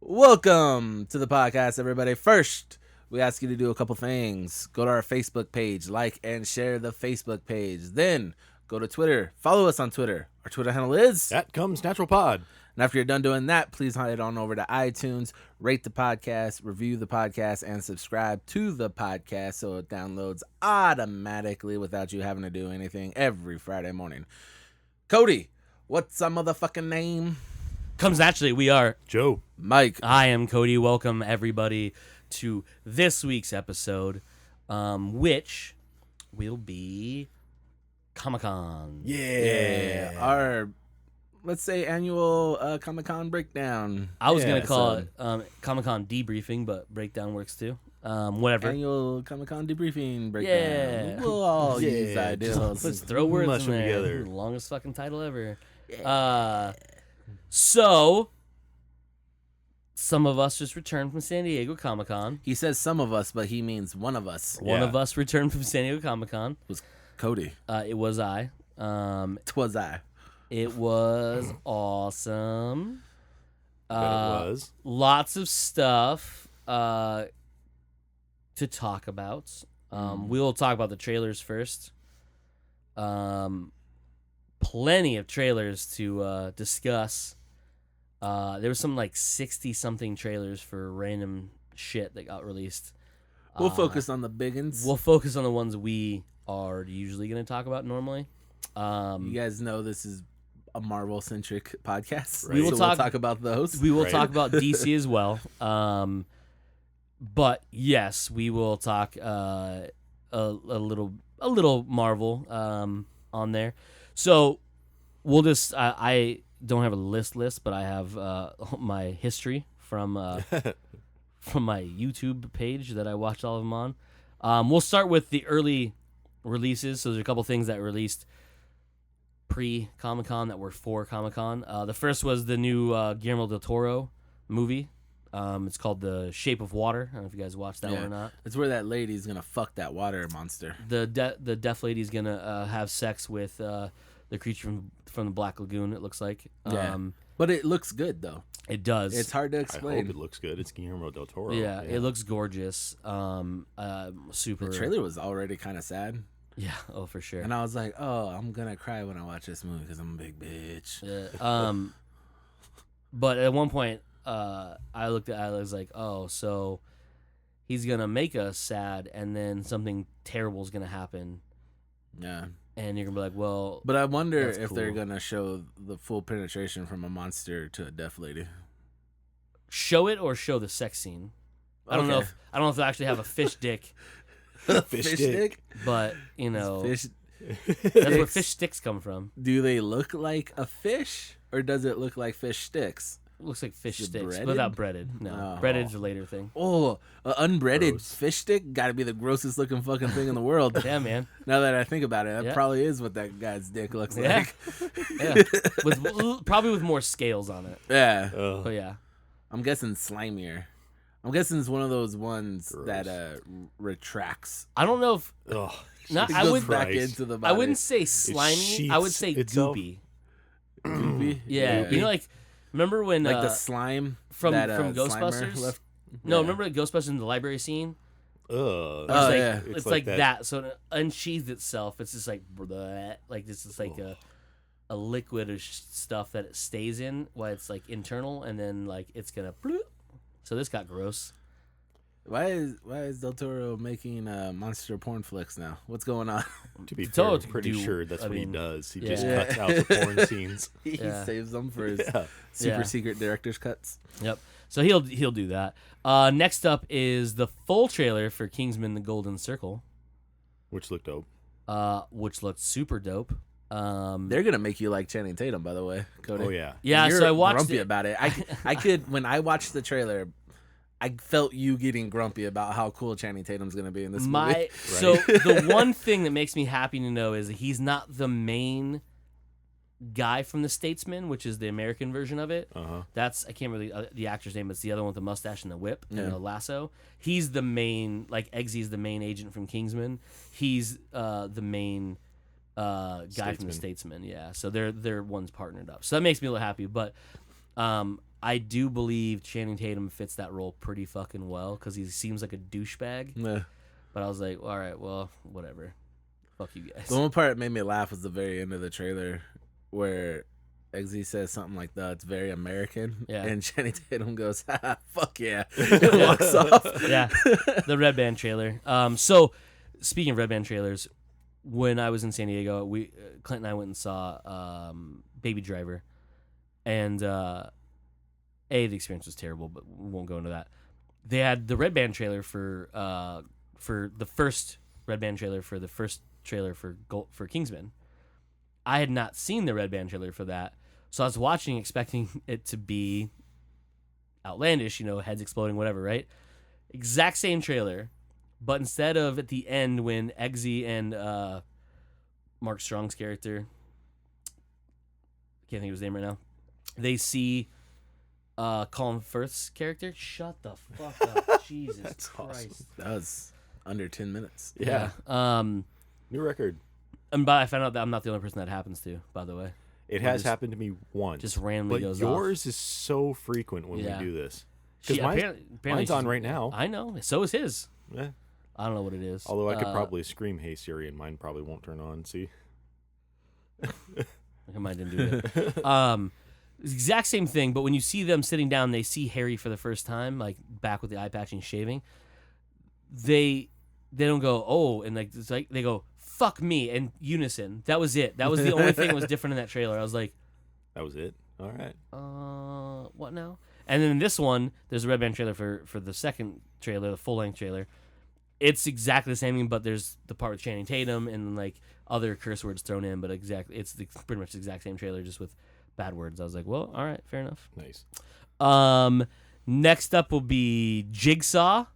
Welcome to the podcast, everybody. First, we ask you to do a couple things. Go to our Facebook page, like and share the Facebook page. Then go to Twitter. Follow us on Twitter. Our Twitter handle is That comes Natural Pod. And after you're done doing that, please head on over to iTunes, rate the podcast, review the podcast, and subscribe to the podcast so it downloads automatically without you having to do anything every Friday morning. Cody, what's our motherfucking name? Comes naturally. We are Joe. Mike. I am Cody. Welcome everybody to this week's episode, which will be Comic-Con. Yeah. Our, let's say, annual Comic-Con breakdown. I was gonna call it Comic-Con debriefing, but breakdown works too. Whatever. Annual Comic-Con debriefing breakdown. Yeah. We'll all use ideas. Let's throw words Mush in them there. together. Longest fucking title ever. So some of us just returned from San Diego Comic-Con. He says some of us, but he means one of us. One of us returned from San Diego Comic-Con. Was Cody. It was I. Twas I. It was awesome. But it was. Lots of stuff to talk about. We'll talk about the trailers first. Plenty of trailers to discuss. There was some like 60-something trailers for random shit that got released. We'll focus on the biggins. We'll focus on the ones we are usually going to talk about normally. You guys know this is a Marvel-centric podcast. Right. We'll talk about those. We will Right. talk about DC as well. But yes, we will talk a little Marvel on there. So we'll just I don't have a list, but I have my history from from my YouTube page that I watched all of them on. We'll start with the early releases. So there's a couple things that released pre-Comic-Con that were for Comic-Con. The first was the new Guillermo del Toro movie. It's called The Shape of Water. I don't know if you guys watched that one or not. It's where that lady's gonna fuck that water monster. The deaf lady's gonna have sex with the creature from the Black Lagoon. It looks like. But it looks good though. It does. It's hard to I explain. hope it looks good. It's Guillermo del Toro. Yeah, it looks gorgeous. Super. The trailer was already kind of sad, Yeah. Oh, for sure. and I was like, "Oh, I'm gonna cry when I watch this movie because I'm a big bitch." Yeah. But at one point, I was like, oh, so he's gonna make us sad, and then something terrible is gonna happen, Yeah, and you're gonna be like, well, but I wonder That's if they're cool. gonna show the full penetration from a monster to a deaf lady. show it or show the sex scene. I don't know Okay. if they actually have a fish dick, Fish stick. but you know Fish. that's where fish sticks come from. Do they look like a fish, or does it look like fish sticks? It looks like fish Is it sticks breaded? without breaded. No, Oh. breaded's a later thing. Oh, an unbreaded Gross. fish stick got to be the grossest looking fucking thing in the world. Yeah, man. Now that I think about it, that Yeah. probably is what that guy's dick looks Yeah. like. Yeah, probably with more scales on it. Yeah. But yeah. I'm guessing slimier. I'm guessing it's one of those ones Gross. that retracts. I don't know if Oh, No, It I goes would- back Christ. into the body. I wouldn't say slimy. I would sheets say itself. goopy. Goopy? Yeah, you know, like remember when like the slime from that, from Slimer Ghostbusters? left? No, Yeah. remember Ghostbusters in the library scene? ugh. Oh, like, yeah. It's like that. So it unsheathed itself. It's just like bleh, like this is like a liquid of stuff that it stays in while it's like internal, and then like it's gonna. Bloop. So this got gross. Why is Del Toro making monster porn flicks now? What's going on? To be Toro fair, I'm pretty do- sure that's I what mean, he does. He yeah. just Yeah. cuts out the porn scenes. He Yeah. saves them for his Yeah. super Yeah. secret director's cuts. Yep. So he'll do that. Next up is the full trailer for Kingsman: The Golden Circle, Which looked dope. which looked super dope. They're gonna make you like Channing Tatum, by the way, Cody. Oh, yeah. Yeah, You're so I watched grumpy it. about it. I could when I watched the trailer, I felt you getting grumpy about how cool Channing Tatum's gonna be in this movie. So the one thing that makes me happy to know is that he's not the main guy from The Statesman, which is the American version of it. Uh-huh. That's I can't really the actor's name. It's the other one with the mustache and the whip Yeah. and the lasso. He's the main, like Eggsy's the main agent from Kingsman. He's the main guy from The Statesman. Statesman. Yeah, so they're ones partnered up. So that makes me a little happy. But I do believe Channing Tatum fits that role pretty fucking well because he seems like a douchebag. Yeah. But I was like, all right, well, whatever. Fuck you guys. The one part that made me laugh was the very end of the trailer where Eggsy says something like that. It's very American. Yeah. And Channing Tatum goes, ha, fuck yeah. And walks off. Yeah. The Red Band trailer. So, speaking of Red Band trailers, when I was in San Diego, Clint and I went and saw Baby Driver. And, the experience was terrible, but we won't go into that. They had the Red Band trailer for the first Red Band trailer for the first trailer for Kingsman. I had not seen the Red Band trailer for that, so I was watching expecting it to be outlandish, heads exploding, whatever, right? Exact same trailer, but instead of at the end when Eggsy and Mark Strong's character, can't think of his name right now, they see Colin Firth's character. Shut the fuck up. Jesus That's Christ. awesome. That was under 10 minutes. Yeah. New record. And I found out that I'm not the only person that happens to, by the way. It has happened to me once. Just randomly but goes yours is so frequent when Yeah. we do this. She- Because apparently mine's she's- on right now. I know. So is his. Yeah. I don't know what it is. Although I could probably scream "Hey Siri" and mine probably won't turn on. See. I might didn't do it. Exact same thing, but when you see them sitting down, they see Harry for the first time, like back with the eye patch and shaving. They don't go, oh, and like it's like they go, fuck me, in unison. That was it. That was the only thing that was different in that trailer. I was like, That was it. All right. what now? And then in this one, there's a Red Band trailer for the second trailer, the full length trailer. It's exactly the same thing, but there's the part with Channing Tatum and like other curse words thrown in, but it's pretty much the exact same trailer, just with bad words. I was like, well, all right, fair enough. Nice. Next up will be Jigsaw.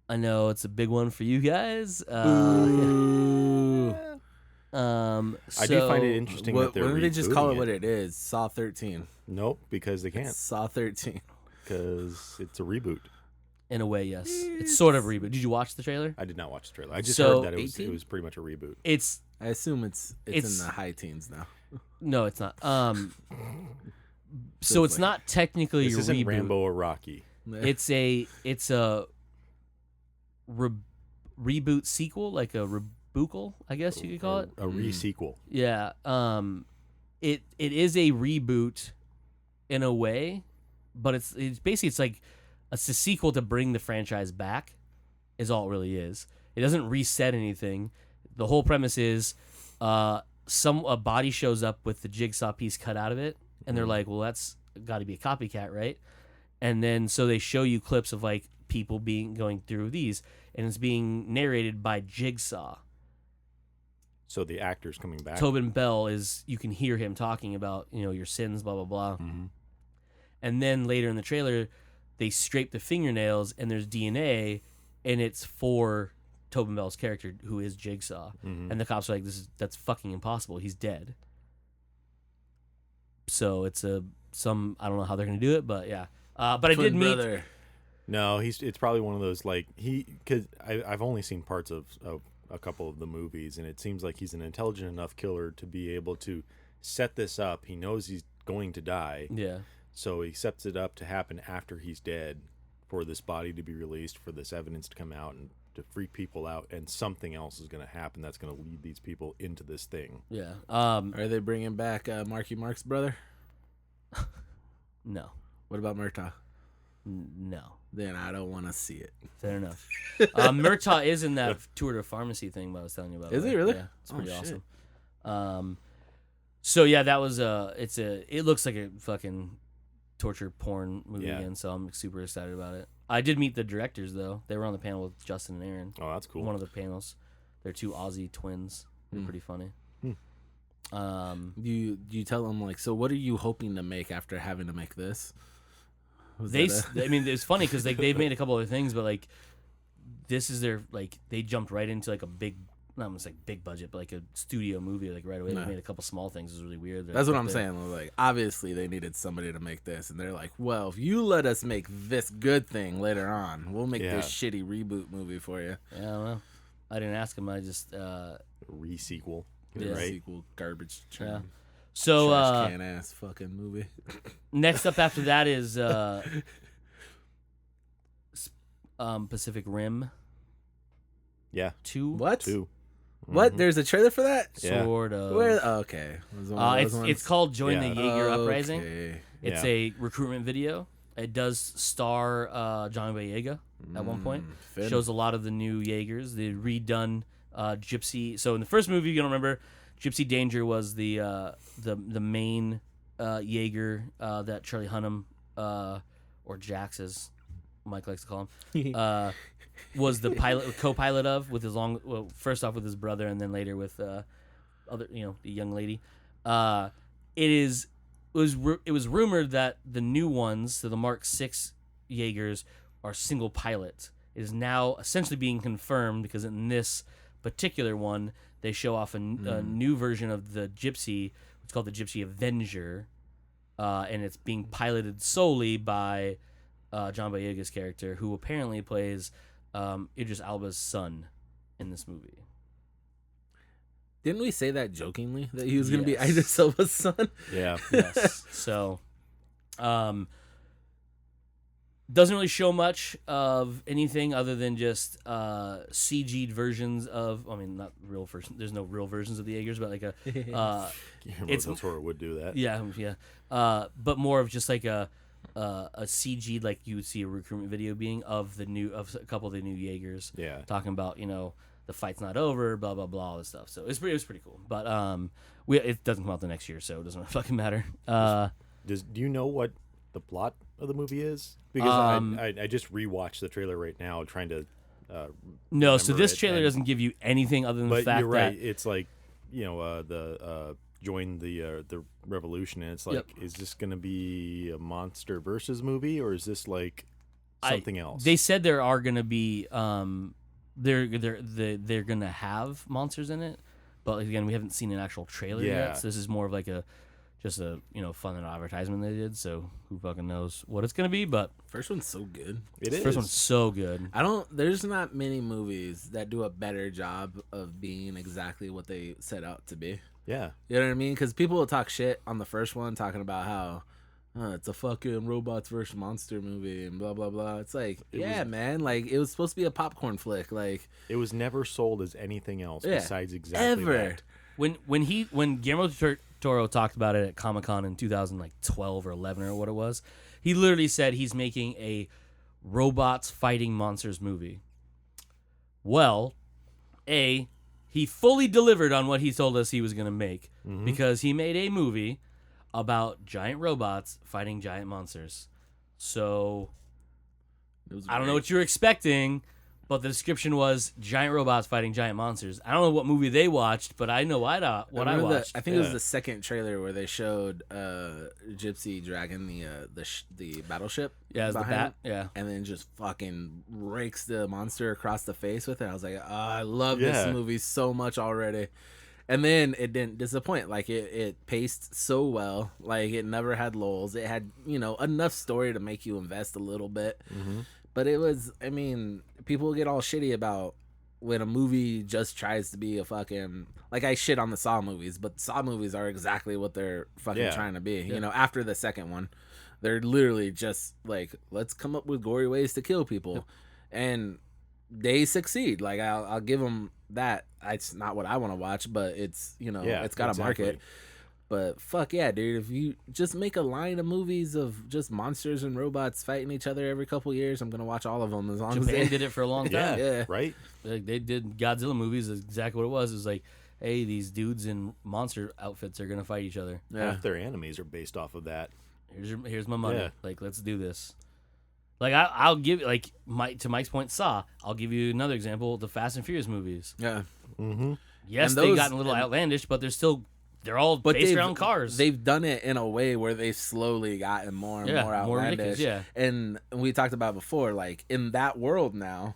I know it's a big one for you guys. Ooh. I do find it interesting that they're Why don't they just call it rebooting what it is? Saw 13. Nope, because they can't. Saw 13. Because it's a reboot. In a way, yes. It's sort of a reboot. Did you watch the trailer? I did not watch the trailer. I just So, heard that it 18? was pretty much a reboot. It's I assume it's in the high teens now. no, it's not. So it's not technically This a isn't reboot. Rambo or Rocky. It's a reboot sequel, like a rebookle, I guess you could call it. A re-sequel. Yeah. It is a reboot in a way, but it's basically like it's a sequel to bring the franchise back, is all it really is. It doesn't reset anything. The whole premise is a body shows up with the jigsaw piece cut out of it, and they're like, well, that's got to be a copycat, right? And then so they show you clips of like people going through these, and it's being narrated by Jigsaw. So the actor's coming back. Tobin Bell you can hear him talking about, your sins, blah, blah, blah. Mm-hmm. And then later in the trailer, they scrape the fingernails and there's DNA, and it's for Tobin Bell's character, who is Jigsaw. Mm-hmm. And the cops are like, that's fucking impossible. He's dead. So it's I don't know how they're going to do it, but yeah. But I did meet... Brother. No, it's probably one of those because I've only seen parts of a couple of the movies, and it seems like he's an intelligent enough killer to be able to set this up. He knows he's going to die, Yeah. so he sets it up to happen after he's dead, for this body to be released, for this evidence to come out and to freak people out, and something else is going to happen that's going to lead these people into this thing. Yeah. Are they bringing back Marky Mark's brother? No. What about Murtaugh? No. Then I don't want to see it. Fair enough. Murtaugh is in that tour to pharmacy thing I was telling you about. Is he really? Yeah, it's pretty Oh, shit. awesome. So yeah, that was it looks like a fucking torture porn movie Yeah. again, so I'm super excited about it. I did meet the directors though. They were on the panel with Justin and Aaron. Oh, that's cool. One of the panels. They're two Aussie twins. They're pretty funny. You tell them like, so what are you hoping to make after having to make this? I mean, it's funny because they've made a couple other things, but like this is their they jumped right into like a big, not almost like big budget, but like a studio movie like right away. No. They made a couple small things. It was really weird. That's what I'm saying. Like, obviously they needed somebody to make this, and they're like, well, if you let us make this good thing later on, we'll make this shitty reboot movie for you. Yeah, I don't know. I didn't ask him. I just Re-sequel. Yeah. Right? Sequel garbage. yeah. So Trash can ass fucking movie. next up after that is Pacific Rim Yeah. 2. What? 2. What? Mhm. There's a trailer for that? Yeah. Sort of. Where? Oh, okay. It was one of those It's called Join the Yeah. Jaeger Uprising. Okay. It's Yeah. a recruitment video. It does star John Boyega at one point. Finn. Shows a lot of the new Jaegers. The redone Gypsy. So in the first movie, you don't remember, Gypsy Danger was the main Jaeger that Charlie Hunnam or Jax, as Mike likes to call him, was the co-pilot of, with his first off with his brother and then later with other the young lady. It was rumored that the new ones, so the Mark VI Jaegers, are single pilot. It is now essentially being confirmed because in this particular one, they show off a new version of the Gypsy. It's called the Gypsy Avenger, and it's being piloted solely by John Boyega's character, who apparently plays Idris Elba's son in this movie. Didn't we say that jokingly that he was going to be Yes. Idris Elba's son? Yeah. Yes. So, doesn't really show much of anything other than just CG'd versions of. I mean, not real versions. There's no real versions of the Jaegers, but like a. Guillermo It's- del Toro would do that. Yeah. But more of just like a CG, like you would see a recruitment video being of a couple of the new Jaegers. Yeah. Talking about the fight's not over, blah blah blah, all this stuff. So it was pretty cool. But it doesn't come out the next year, so it doesn't really fucking matter. Do you know what the plot of the movie is? Because I just rewatched the trailer right now, trying to. No, so remember this it, trailer and- doesn't give you anything other than the But fact you're right. that It's like the join the revolution, and it's like, Yep. is this going to be a monster versus movie, or is this like something else? they said there are going to be they're going to have monsters in it, but again, we haven't seen an actual trailer Yeah. yet. So this is more of like just a fun little advertisement they did. So who fucking knows what it's going to be? But First one's so good. It the is. first one's so good. There's not many movies that do a better job of being exactly what they set out to be. Yeah. You know what I mean? Because people will talk shit on the first one, talking about how it's a fucking robots versus monster movie and blah blah blah. It's like, man, like it was supposed to be a popcorn flick. Like It was never sold as anything else Yeah. besides exactly ever. that. When Guillermo del Toro talked about it at Comic-Con in 2012 or 11 or what it was, he literally said he's making a robots fighting monsters movie. Well, he fully delivered on what he told us he was going to make, because he made a movie about giant robots fighting giant monsters. So It was I don't know great. what you were expecting, but the description was giant robots fighting giant monsters. I don't know what movie they watched, but I know what I Remember watched. I think it was Yeah. the second trailer where they showed Gypsy dragging the battleship. Yeah, it's the behind bat. him, Yeah. and then just fucking rakes the monster across the face with it. I was like, I love this Yeah. movie so much already. And then it didn't disappoint. Like it paced so well. Like it never had lulls. It had enough story to make you invest a little bit. Mm-hmm. But it was, I mean, people get all shitty about when a movie just tries to be a fucking, like I shit on the Saw movies, but Saw movies are exactly what they're fucking Yeah. trying to be. Yeah. After the second one, they're literally just like, let's come up with gory ways to kill people. And they succeed. Like I'll give them that. It's not what I want to watch, but it's, it's got a market. exactly. But fuck yeah, dude! If you just make a line of movies of just monsters and robots fighting each other every couple years, I'm gonna watch all of them as long as Japan they did it for a long Yeah. time. Yeah. Right. Like, they did Godzilla movies. That's exactly what it was. It was like, hey, these dudes in monster outfits are gonna fight each other. Yeah. Half their animes are based off of that. Here's my money. Yeah. Like, let's do this. Like I'll give to Mike's point, Saw. I'll give you another example: the Fast and Furious movies. Yeah. Mm-hmm. Yes, And they've those- gotten a little and- outlandish, but they're all But based around cars. They've done it in a way where they've slowly gotten more and more more outlandish. ridiculous. Yeah. And we talked about before, like in that world now,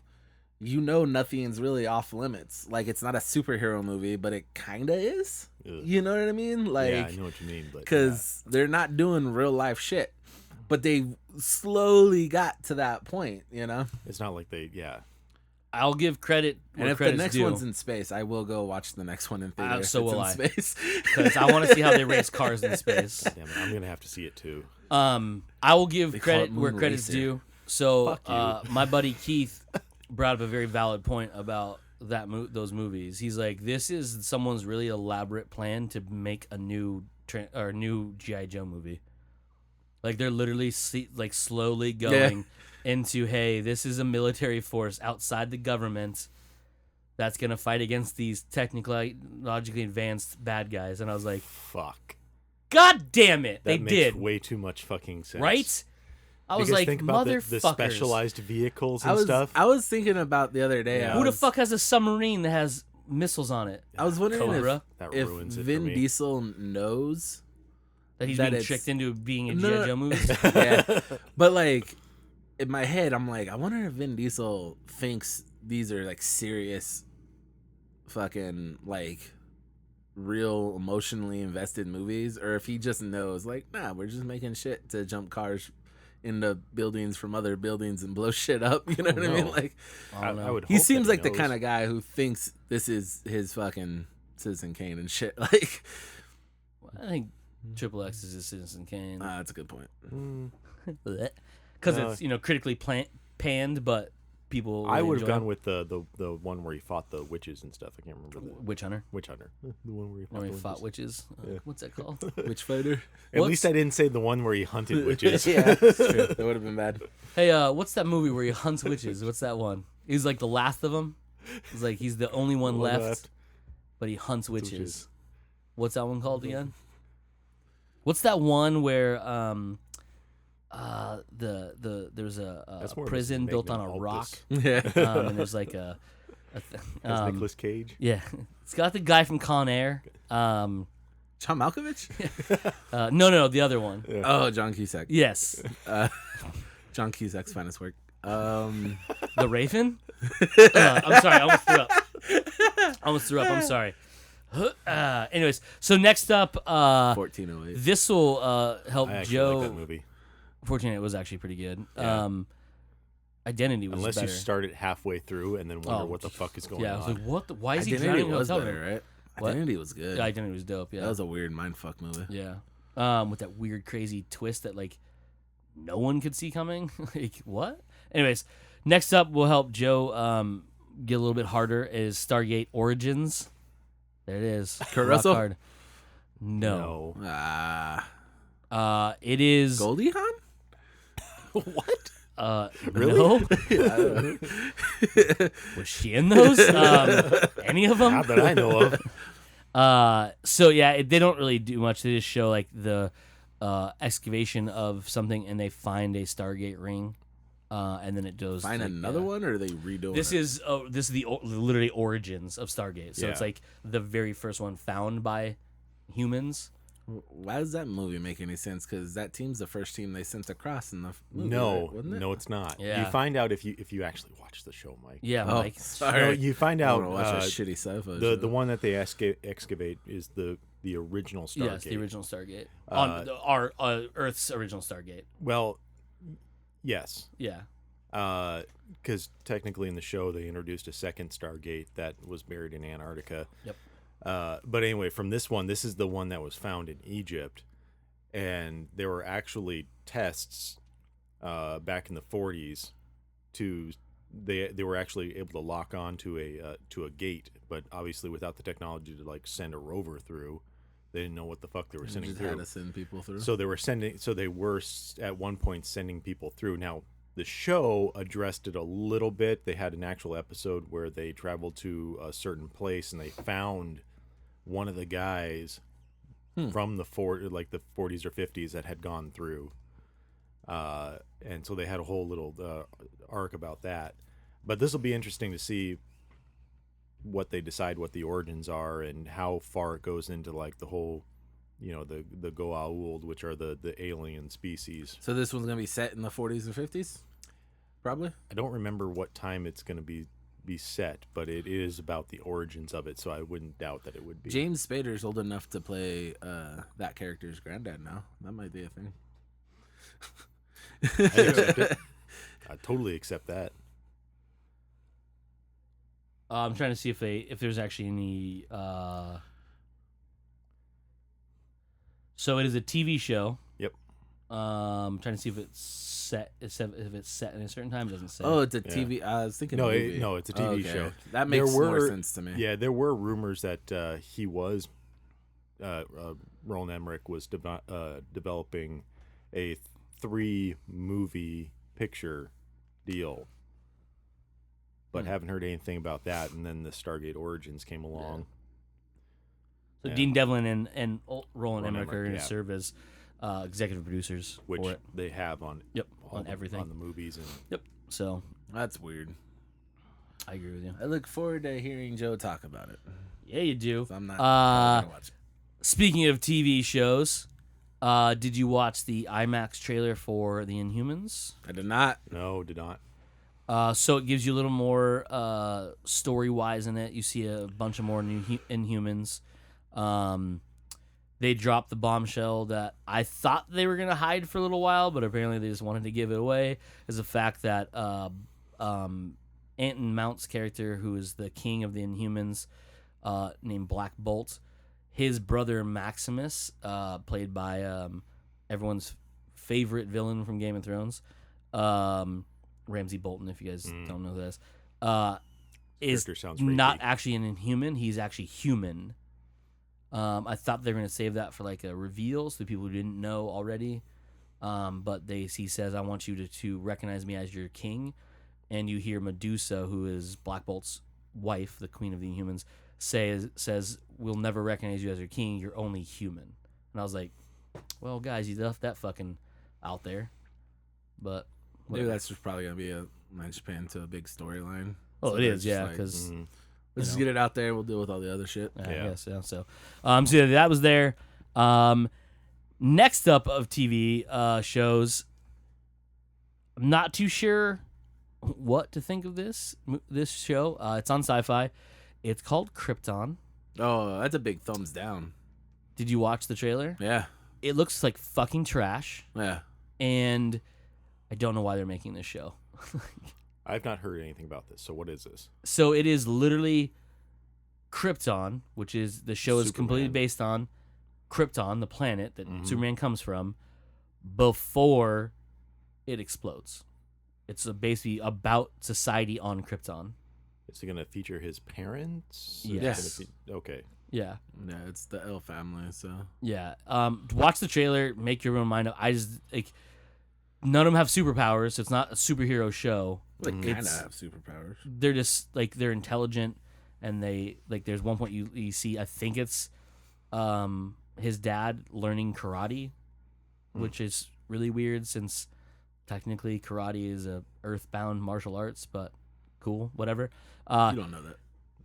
nothing's really off limits. Like it's not a superhero movie, but it kinda is. Ugh. You know what I mean? Like, Yeah, I know what you mean, but because they're not doing real life shit, but they slowly got to that point. it's not like they. Yeah. I'll give credit And where if the credit's next due. one's in space, I will go watch the next one in theater. If So it's will in I. Space. Because I want to see how they race cars in space. Damn it, I'm gonna have to see it too. I will give They call credit it where Moon credit's Racer. due. So Fuck you. my buddy Keith brought up a very valid point about those movies. He's like, this is someone's really elaborate plan to make a new new G.I. Joe movie. Like they're literally slowly going into, hey, this is a military force outside the government that's gonna fight against these technologically advanced bad guys. And I was like, Fuck. God damn it, That they makes did, way too much fucking sense. right? I was Because like, think about motherfuckers. the specialized vehicles and stuff. I was thinking about the other day. Yeah. Who the fuck has a submarine that has missiles on it? I was wondering Cobra? That if ruins it for Vin me. Diesel knows. That he's That being it's- tricked into being a No, G.I. no. Joe movie? Yeah, but like in my head, I'm like, I wonder if Vin Diesel thinks these are like serious, fucking like real emotionally invested movies, or if he just knows like, nah, we're just making shit to jump cars into buildings from other buildings and blow shit up. You know what I mean? no. Like I don't know. I would. he hope seems that like the knows. kind of guy who thinks this is his fucking Citizen Kane and shit. Like, I think Triple X is a Citizen Kane. that's a good point. Because it's, critically panned, but people I really would have enjoy gone it. with the one where he fought the witches and stuff. I can't remember the Witch Hunter. Witch Hunter. The one where he fought, When the we fought witches. witches. Yeah. What's that called? Which fighter? At least I didn't say the one where he hunted witches. Yeah, that's true. That would have been bad. Hey, what's that movie where he hunts witches? What's that one? He's like the last of them. He's like he's the only one One left, left. but he hunts witches. witches. What's that one called again? What's that one where there's a That's more of a prison built on magnum a rock, opus. Yeah. and there's like a That's Nicolas Cage. yeah, it's got the guy from Con Air. John Malkovich? No, the other one. Yeah. Oh, John Cusack. Yes, John Cusack's finest work. the Raven. I'm sorry, I almost threw up. I'm sorry. Anyways, so next up, 1408. this will help I actually Joe. like that movie. 14, it was actually pretty good. Yeah. Identity was Unless better. you start it halfway through and then wonder Oh, what the fuck is going yeah, I on. was like, what? Why is he Identity drowning in a was hotel better, room? right? What? Identity was good. Yeah, Identity was dope. Yeah, That was a weird mindfuck movie. yeah. With that weird, crazy twist that like no one could see coming. Like what? Anyways, next up will help Joe get a little bit harder is Stargate Origins. There it is. Kurt Rock Russell? hard. No. It is. Goldie Hawn? what? Really? No. Yeah, I don't know. Was she in those? Any of them? Not that I know of. So yeah, they don't really do much. They just show like the excavation of something, and they find a Stargate ring, and then it goes. Find like, another one, or are they redoing This it? is the literally origins of Stargate. So it's Yeah. like the very first one found by humans. Why does that movie make any sense? Because that team's the first team they sent across in the movie, No, right? Wasn't it? no, it's not. Yeah. You find out if you actually watch the show, Mike. Yeah, Oh, Mike. sorry. No, you find I out want to watch a shitty sci-fi the show. one that they excavate is the original Stargate. Yes, the original Stargate on our Earth's original Stargate. Well, yes, Yeah. because technically in the show they introduced a second Stargate that was buried in Antarctica. Yep. But anyway, from this one, this is the one that was found in Egypt, and there were actually tests back in the 40s to they were actually able to lock on to a gate, but obviously without the technology to like send a rover through, they didn't know what the fuck they were They sending just had through. to send people through. So they were at one point sending people through. Now the show addressed it a little bit. They had an actual episode where they traveled to a certain place and they found one of the guys from the 40s or 50s that had gone through. And so they had a whole little arc about that. But this will be interesting to see what they decide what the origins are and how far it goes into like the whole, the Goa'uld, which are the alien species. So this one's gonna be set in the 40s or 50s, probably. I don't remember what time it's going to be set, but it is about the origins of it, so I wouldn't doubt that it would be. James Spader's old enough to play that character's granddad now. That might be a thing. I accept it. I totally accept that. I'm trying to see if there's actually any. So it is a TV show. Yep. Trying to see if it's set. If it's set in a certain time, it doesn't say. Oh, it's a TV. I was thinking No, movie. no, it's a TV Okay. show. That makes There more were- sense to me. Yeah, there were rumors that he was, Roland Emmerich was developing a 3-movie picture deal, but haven't heard anything about that. And then the Stargate Origins came along. So Yeah. Dean Devlin and Roland Emmerich are Emmerich, going to yeah. serve as executive producers Which for it. they have on On everything. on the movies. And Yep. So That's weird. I agree with you. I look forward to hearing Joe talk about it. Yeah, you do. So I'm not probably gonna watch it. Speaking of TV shows, did you watch the IMAX trailer for The Inhumans? I did not. no, did not. So it gives you a little more story-wise in it. You see a bunch of more new Inhumans. They dropped the bombshell that I thought they were going to hide for a little while, but apparently they just wanted to give it away, is the fact that Anton Mount's character, who is the king of the Inhumans, named Black Bolt, his brother Maximus, played by everyone's favorite villain from Game of Thrones, Ramsay Bolton, if you guys don't know who that is Character sounds not rapey. actually an Inhuman. He's actually human. I thought they were going to save that for like a reveal, so the people who didn't know already. But he says, "I want you to recognize me as your king." And you hear Medusa, who is Black Bolt's wife, the queen of the Inhumans, says, "We'll never recognize you as your king. You're only human." And I was like, "Well, guys, you left that fucking out there." But Maybe whatever. that's just probably gonna be a linchpin to a big storyline. Oh, So it they're is, just yeah, like, because let's just get it out there. We'll deal with all the other shit. I Yeah. guess, yeah. So yeah, that was there. Next up of TV shows, I'm not too sure what to think of this show. It's on Sci-Fi. It's called Krypton. Oh, that's a big thumbs down. Did you watch the trailer? Yeah, It looks like fucking trash, yeah. and I don't know why they're making this show. I've not heard anything about this. So what is this? So it is literally Krypton, which is the show is completely Superman. based on Krypton, the planet that Superman comes from, before it explodes. It's basically about society on Krypton. Is it going to feature his parents? Yes. Okay. Yeah, Yeah, it's the L family, so yeah. Watch the trailer, make your own mind up. I just like none of them have superpowers. So it's not a superhero show. they kind of It's- have superpowers. They're just like they're intelligent, and they like. There's one point you see. I think it's his dad learning karate, which is really weird since technically karate is a earthbound martial arts, but cool, whatever. You don't know that.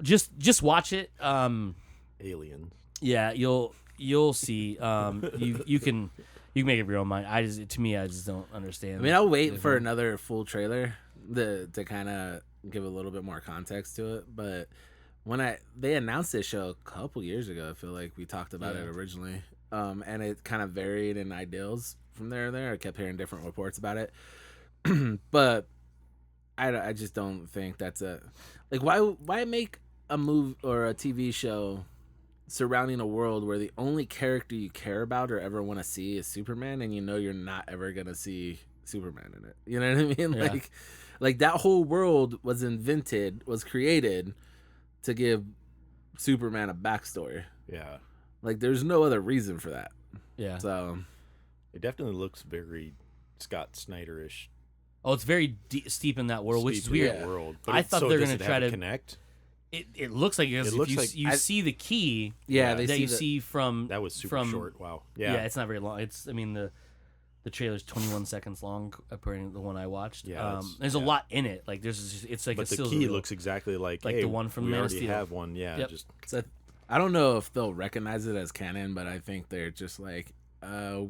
Just watch it. Aliens. Yeah, you'll see. You can make up your own mind. I just don't understand. I mean, I'll wait for another full trailer to kind of give a little bit more context to it. But when they announced this show a couple years ago, I feel like we talked about it originally, and it kind of varied in ideals from there and there. I kept hearing different reports about it, but I just don't think that's why make a movie or a TV show surrounding a world where the only character you care about or ever want to see is Superman, and you know you're not ever gonna see Superman in it. You know what I mean? Yeah. Like that whole world was created to give Superman a backstory. Yeah. Like there's no other reason for that. yeah. So It definitely looks very Scott Snyder-ish. Oh, it's very steep in that world, which is steep in weird. that world. I thought they were does gonna it try have a to- connect. It looks like it, It if looks you like- you see the key yeah, Yeah. they that see you the, see from That was super from, short. Wow. Yeah. Yeah. It's not very long. It's the trailer's 21 seconds long, according to the one I watched. Yeah, that's- there's a yeah. lot in it. Like it's like But a the still key reel. looks exactly like Like hey, the one from we Man of already Steel. have one. Yeah. Yep. Just so I don't know if they'll recognize it as canon, but I think they're just like,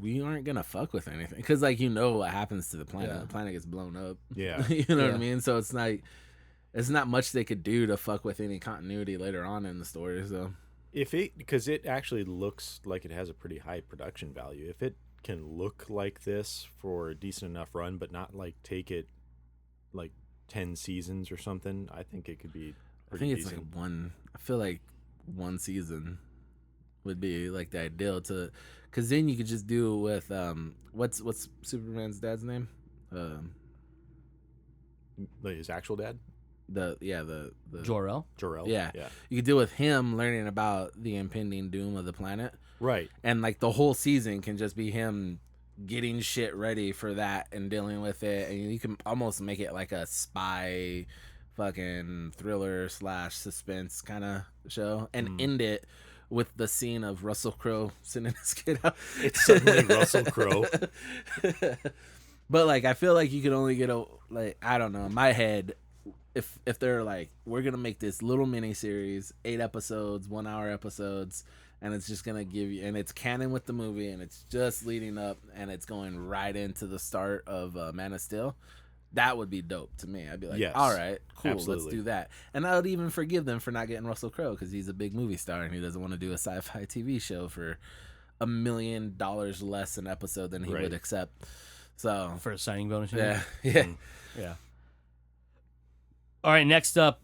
we aren't gonna fuck with anything because like what happens to the planet. Yeah. The planet gets blown up. yeah. You know what Yeah. I mean? So it's not much they could do to fuck with any continuity later on in the story. So Because it actually looks like it has a pretty high production value. If it can look like this for a decent enough run, but not like take it like 10 seasons or something, I think it could be I think it's like one. I feel like one season would be like the ideal to, because then you could just do it with what's Superman's dad's name? Like his actual dad, The Jor-El. Jor-El. Yeah. You could deal with him learning about the impending doom of the planet, Right. and like the whole season can just be him getting shit ready for that and dealing with it, and you can almost make it like a spy fucking thriller / suspense kind of show, and end it with the scene of Russell Crowe sending his kid out. It's suddenly Russell Crowe. But like I feel like you could only get a, like, I don't know, in my head, if they're like, we're gonna make this little mini series, 8 episodes, 1 hour episodes, and it's just gonna give you, and it's canon with the movie, and it's just leading up, and it's going right into the start of Man of Steel, that would be dope to me. I'd be like, Yes, all right, cool, absolutely. let's do that. And I would even forgive them for not getting Russell Crowe, because he's a big movie star and he doesn't want to do a sci-fi TV show for $1 million less an episode than he would accept. So For a signing bonus. yeah. Yeah. All right, next up,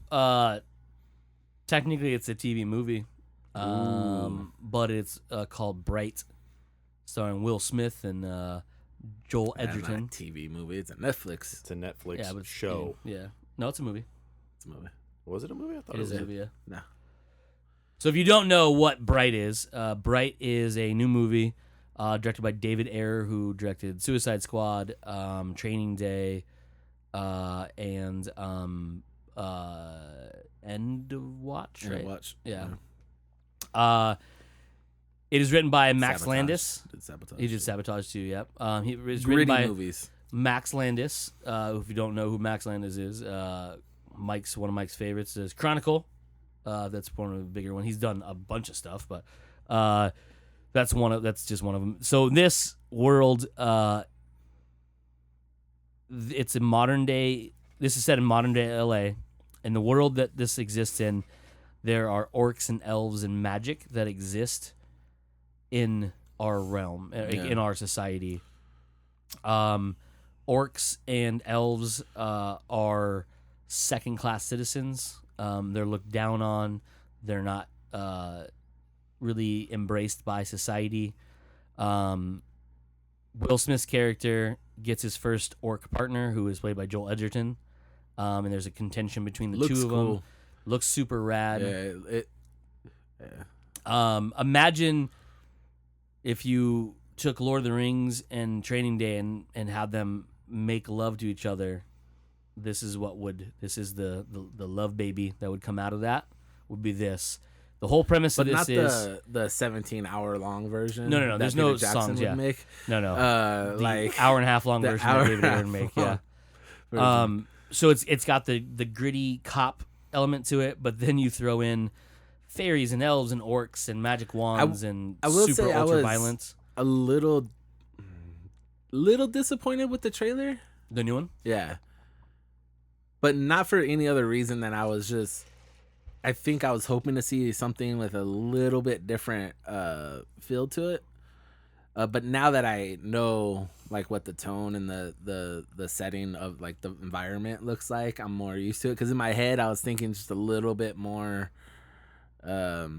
technically it's a TV movie, but it's called Bright, starring Will Smith and Joel Not a Edgerton. TV movie, it's a Netflix. It's a Netflix Yeah, but it's show. Yeah. No, it's a movie. It's a movie. Was it a movie? I thought It it is was a movie, yeah. No. So if you don't know what Bright is a new movie directed by David Ayer, who directed Suicide Squad, Training Day, and End of Watch, right? Watch. Yeah. It is written by Max Sabotage. Landis. Did Sabotage. He did Sabotage too, yep. He was Gritty written by movies. Max Landis. If you don't know who Max Landis is, one of Mike's favorites is Chronicle. That's one of the bigger one. He's done a bunch of stuff, but that's just one of them. So this world, it's a modern day. This is set in modern day LA, and the world that this exists in, there are orcs and elves and magic that exist in our realm, in our society. Orcs and elves are second-class citizens. They're looked down on. They're not really embraced by society. Will Smith's character gets his first orc partner, who is played by Joel Edgerton. And there's a contention between the two of them. Looks super rad. Imagine if you took Lord of the Rings and Training Day and had them make love to each other. This is the love baby that would come out of that, would be this. The whole premise But of not this is the 17-hour long version. No, that there's Peter no Jackson songs, would yeah. make. No. The Like hour and a half long the version hour that David and a Ayer half make, long yeah. version. So it's got the gritty cop element to it, but then you throw in fairies and elves and orcs and magic wands and I will super say ultra I was violence. a little disappointed with the trailer. The new one? Yeah. But not for any other reason than I think I was hoping to see something with a little bit different feel to it. But now that I know like what the tone and the setting of like the environment looks like, I'm more used to it. Because in my head, I was thinking just a little bit more, like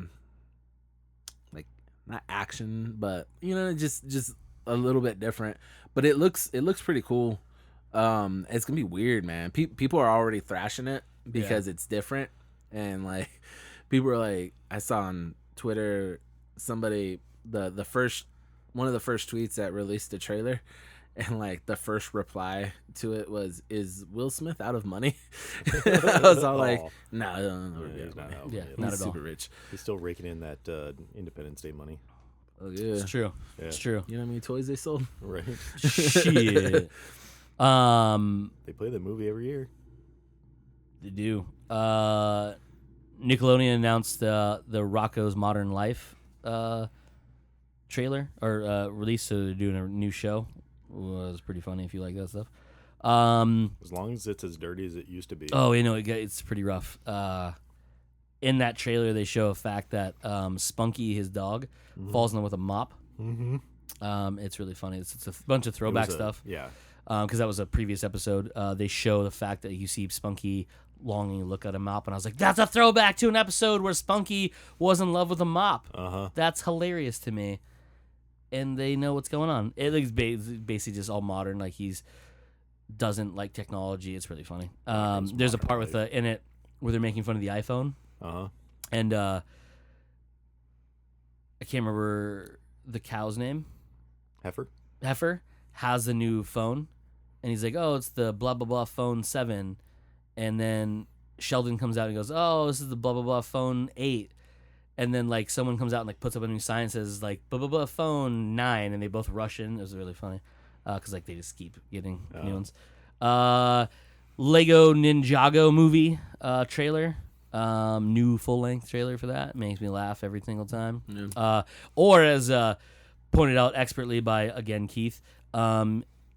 not action, but just a little bit different. But it looks pretty cool. It's gonna be weird, man. People are already thrashing it because it's different, and like people are like, I saw on Twitter somebody one of the first tweets that released the trailer, and like the first reply to it was, "Is Will Smith out of money?" I was all like, "No, he's not out. Yeah, He's not at all. super rich." He's still raking in that Independence Day money. Oh yeah, It's true. Yeah. It's true. you know how many toys they sold? Right. Shit. They play the movie every year. They do. Nickelodeon announced the Rocco's Modern Life trailer or release, so they're doing a new show. It was pretty funny if you like that stuff. As long as it's as dirty as it used to be. Oh, it's pretty rough. In that trailer, they show a fact that Spunky, his dog, falls in love with a mop. Mm-hmm. It's really funny. It's a bunch of throwback stuff. Yeah. because that was a previous episode. They show the fact that you see Spunky longing to look at a mop, and I was like, that's a throwback to an episode where Spunky was in love with a mop. That's hilarious to me. And they know what's going on. It's basically just all modern. Like he's doesn't like technology. It's really funny. There's a part with in it where they're making fun of the iPhone. And I can't remember the cow's name. Heifer has the new phone, and he's like, "Oh, it's the blah blah blah phone 7," and then Sheldon comes out and goes, "Oh, this is the blah blah blah phone 8," and then like someone comes out and like puts up a new sign and says like blah blah blah phone 9, and they both rush in. It was really funny because like they just keep getting new ones. Lego Ninjago movie trailer. New full-length trailer for that. Makes me laugh every single time. Yeah. Or as pointed out expertly by, again, Keith,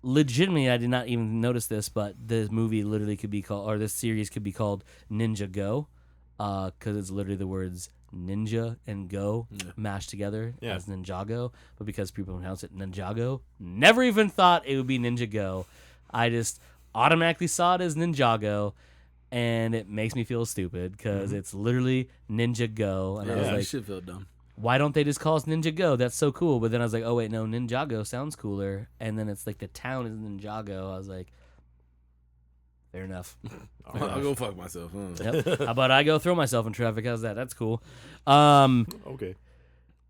legitimately, I did not even notice this, but this movie literally could be called, or this series could be called Ninja Go, because it's literally the words ninja and go mashed together as Ninjago, but because people pronounce it Ninjago, never even thought it would be Ninja Go. I just automatically saw it as Ninjago, and it makes me feel stupid because it's literally Ninja Go. And I was I like, should feel dumb. why don't they just call us Ninja Go? That's so cool. But then I was like, oh, wait, no, Ninjago sounds cooler. And then it's like the town is Ninjago. I was like, fair enough. I'll go fuck myself. Yep. How about I go throw myself in traffic? How's that? That's cool. Okay.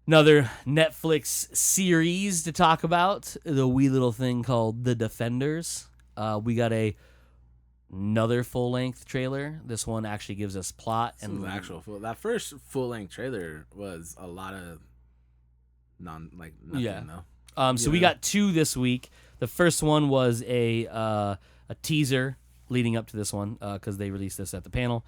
Another Netflix series to talk about, the wee little thing called The Defenders. We got another full-length trailer. This one actually gives us plot and that first full-length trailer was a lot of nothing though. So we got 2 this week. The first one was a teaser leading up to this one because they released this at the panel.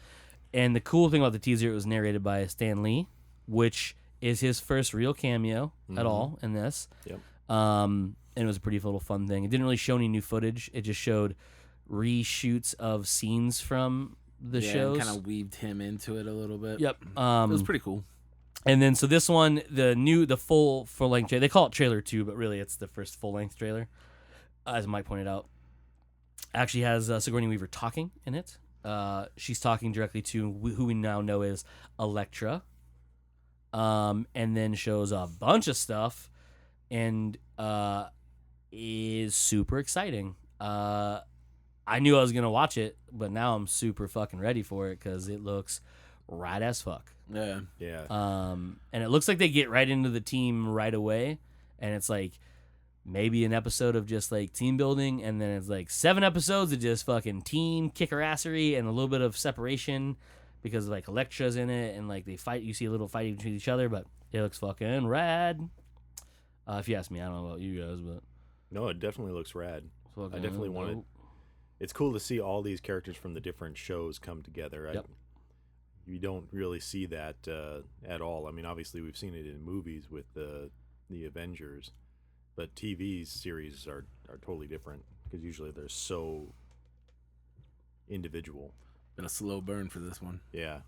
And the cool thing about the teaser, it was narrated by Stan Lee, which is his first real cameo at all in this. Yep. And it was a pretty little fun thing. It didn't really show any new footage. It just showed reshoots of scenes from the shows. Kind of weaved him into it a little bit. Yep. It was pretty cool. And then so this one, the full length trailer, they call it trailer 2, but really it's the first full length trailer, as Mike pointed out. Actually has Sigourney Weaver talking in it. She's talking directly to who we now know as Elektra. And then shows a bunch of stuff, and is super exciting. I knew I was gonna watch it, but now I'm super fucking ready for it because it looks rad as fuck. Yeah. And it looks like they get right into the team right away, and it's like maybe an episode of just like team building, and then it's like 7 episodes of just fucking team kicker-assery and a little bit of separation because like Elektra's in it, and like they fight. You see a little fighting between each other, but it looks fucking rad. If you ask me, I don't know about you guys, but no, it definitely looks rad. I definitely want it. It's cool to see all these characters from the different shows come together. Yep. You don't really see that at all. I mean, obviously we've seen it in movies with the Avengers, but TV series are totally different because usually they're so individual. Been a slow burn for this one. Yeah,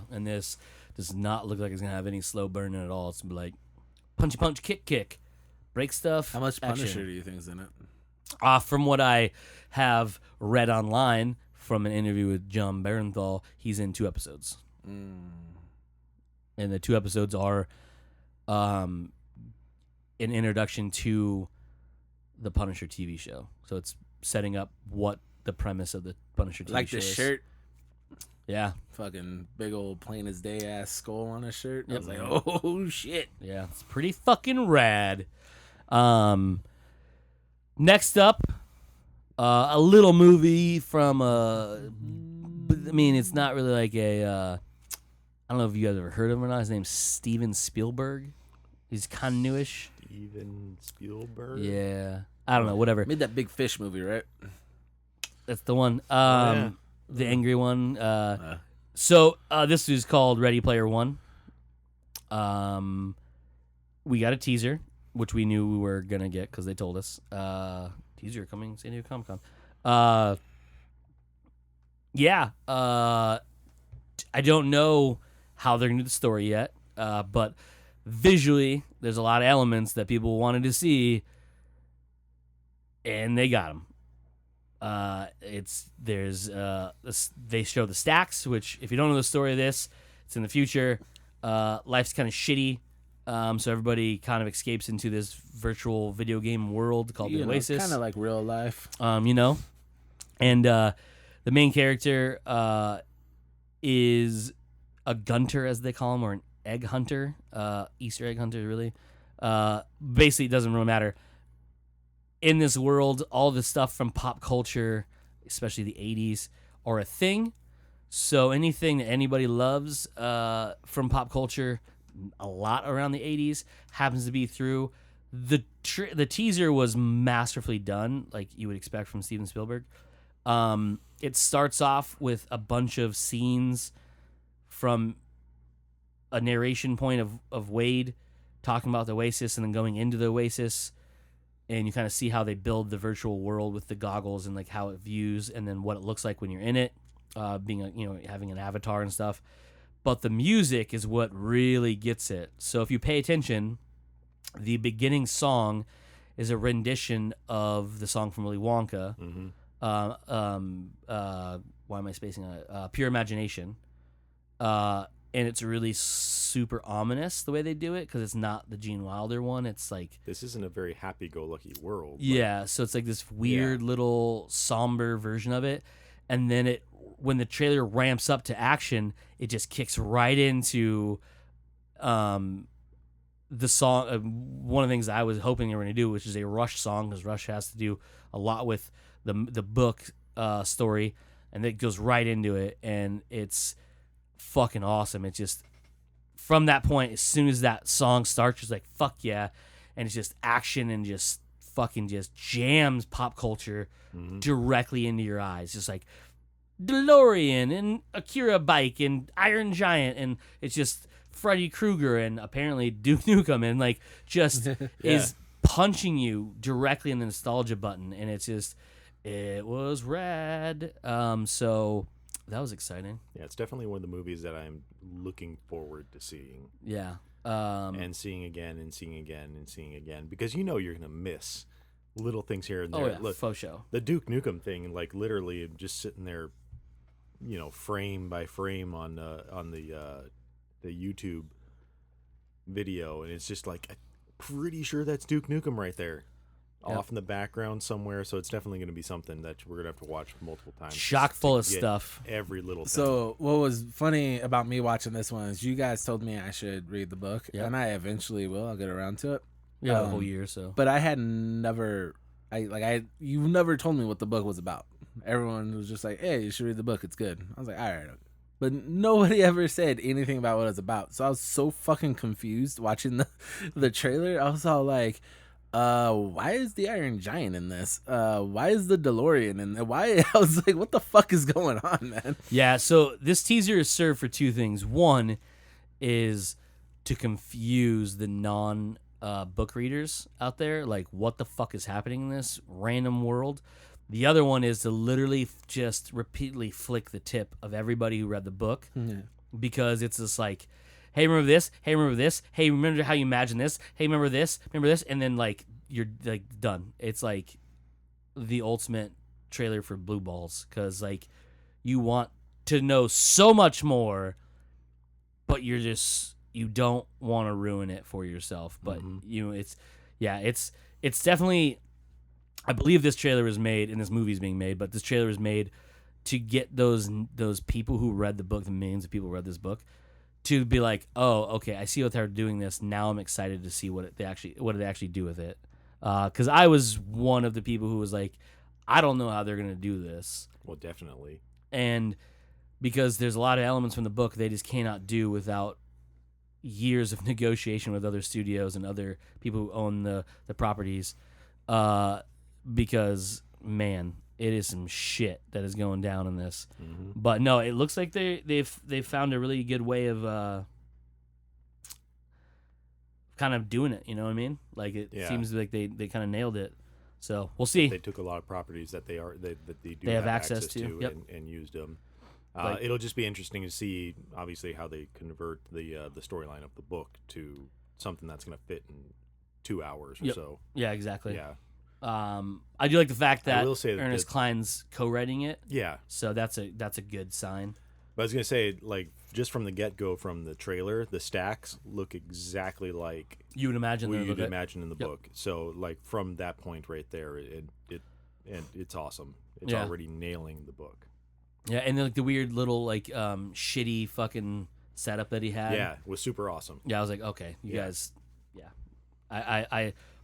and this does not look like it's gonna have any slow burn in it at all. It's gonna be like punchy punch, kick, break stuff. How much action. Punisher do you think is in it? From what I have read online from an interview with John Barenthal, he's in 2 episodes. And the 2 episodes are an introduction to the Punisher TV show. So it's setting up what the premise of the Punisher TV like show is. Like the shirt. Yeah. Fucking big old plain as day ass skull on his shirt. Yep. I was like, oh shit. Yeah, it's pretty fucking rad. Next up, a little movie from I mean, it's not really like a I don't know if you guys ever heard of him or not. His name's Steven Spielberg. He's kind of newish. Steven Spielberg. Yeah, I don't know. Whatever. Made that Big Fish movie, right? That's the one. The angry one. So this is called Ready Player One. We got a teaser, which we knew we were gonna get because they told us. Teaser coming San Diego Comic-Con. Yeah. I don't know how they're gonna do the story yet, but visually, there's a lot of elements that people wanted to see. and they got him. They show the stacks, which if you don't know the story of this, it's in the future. Life's kind of shitty, so everybody kind of escapes into this virtual video game world called the Oasis. Kind of like real life. And the main character is a gunter, as they call him, or an egg hunter, Easter egg hunter, really. Basically, it doesn't really matter. In this world, all the stuff from pop culture, especially the 80s, are a thing. So anything that anybody loves from pop culture, a lot around the 80s, happens to be through. The teaser was masterfully done, like you would expect from Steven Spielberg. It starts off with a bunch of scenes from a narration point of Wade talking about the Oasis and then going into the Oasis. And you kind of see how they build the virtual world with the goggles and like how it views and then what it looks like when you're in it, having an avatar and stuff. But the music is what really gets it. So if you pay attention, the beginning song is a rendition of the song from Willy Wonka. Mm-hmm. Why am I spacing on it? Pure Imagination. And it's really super ominous the way they do it because it's not the Gene Wilder one. It's like this isn't a very happy-go-lucky world. Yeah, so it's like this weird little somber version of it, and then when the trailer ramps up to action, it just kicks right into the song. One of the things I was hoping they were going to do, which is a Rush song, because Rush has to do a lot with the book story, and it goes right into it, and it's fucking awesome. It's just from that point, as soon as that song starts, it's like fuck yeah, and it's just action and just fucking just jams pop culture directly into your eyes, just like DeLorean and Akira Bike and Iron Giant, and it's just Freddy Krueger and apparently Duke Nukem, and like just is punching you directly in the nostalgia button, and it's just it was rad. So that was exciting. Yeah, it's definitely one of the movies that I'm looking forward to seeing. Yeah. And seeing again and seeing again and seeing again, because you're going to miss little things here and there. Oh, yeah, Look, faux show. The Duke Nukem thing, like literally just sitting there, frame by frame on the YouTube video, and it's just like, I'm pretty sure that's Duke Nukem right there. Off in the background somewhere, so it's definitely going to be something that we're going to have to watch multiple times. Chock full of stuff. Every little thing. So what was funny about me watching this one is you guys told me I should read the book, and I eventually will. I'll get around to it. Yeah, a whole year or so. But I had never, you never told me what the book was about. Everyone was just like, hey, you should read the book. It's good. I was like, all right. But nobody ever said anything about what it's about. So I was so fucking confused watching the trailer. I was all like, why is the Iron Giant in this? Why is the DeLorean in there? Why? I was like, what the fuck is going on, man? Yeah, so this teaser is served for two things. One is to confuse the book readers out there, like what the fuck is happening in this random world. The other one is to literally just repeatedly flick the tip of everybody who read the book, because it's just like, hey, remember this? Hey, remember this? Hey, remember how you imagine this? Hey, remember this? Remember this? And then, like, you're, like, done. It's, like, the ultimate trailer for Blue Balls, because, like, you want to know so much more, but you don't want to ruin it for yourself. But, it's definitely, I believe this trailer is made, and this movie is being made, but this trailer is made to get those people who read the book, the millions of people who read this book, to be like, oh, okay, I see what they're doing this. Now I'm excited to see what they actually do with it. Because I was one of the people who was like, I don't know how they're going to do this. Well, definitely. And because there's a lot of elements from the book they just cannot do without years of negotiation with other studios and other people who own the properties. Because, man, it is some shit that is going down in this. Mm-hmm. But no, it looks like they've found a really good way of kind of doing it. You know what I mean? Like it seems like they kind of nailed it. So we'll see. They took a lot of properties that they do have access to yep. and used them. It'll just be interesting to see, obviously, how they convert the storyline of the book to something that's going to fit in 2 hours or so. Yeah, exactly. Yeah. I do like the fact that I will say that Ernest Cline's co-writing it, Yeah, so that's a good sign. but I was gonna say, like, just from the get-go, from the trailer, the stacks look exactly like You would imagine what in the you'd book. imagine in the Yep. book. So, like, from that point right there, it's awesome. It's Yeah. already nailing the book. Yeah, and then like the weird little like shitty fucking setup that he had. Yeah, it was super awesome. Yeah, I was like, okay, you Yeah. guys, yeah,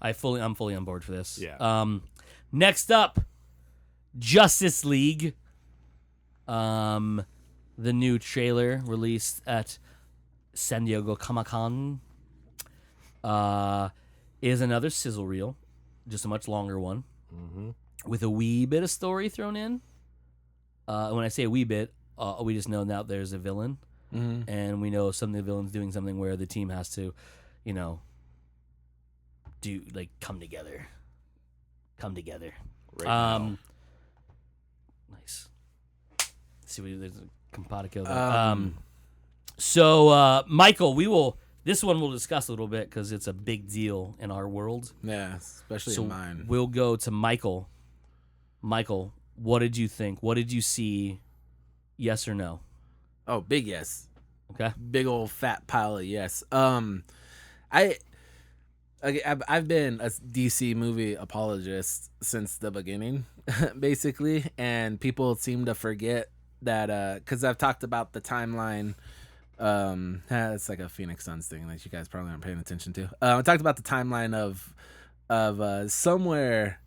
I'm fully on board for this. Yeah. Next up, Justice League. The new trailer released at San Diego Comic-Con. Is another sizzle reel, just a much longer one, with a wee bit of story thrown in. When I say a wee bit, we just know now there's a villain. And we know some of the villains doing something where the team has to, do like come together. Right now. Nice. See, there's a compatico there. So Michael, this one we'll discuss a little bit because it's a big deal in our world. Yeah, especially So in mine. we'll go to Michael. Michael, what did you think? What did you see? Yes or no? Oh, big yes. Okay. Big old fat pile of yes. I've been a DC movie apologist since the beginning, basically, and people seem to forget that because I've talked about the timeline. It's like a Phoenix Suns thing that you guys probably aren't paying attention to. I talked about the timeline of somewhere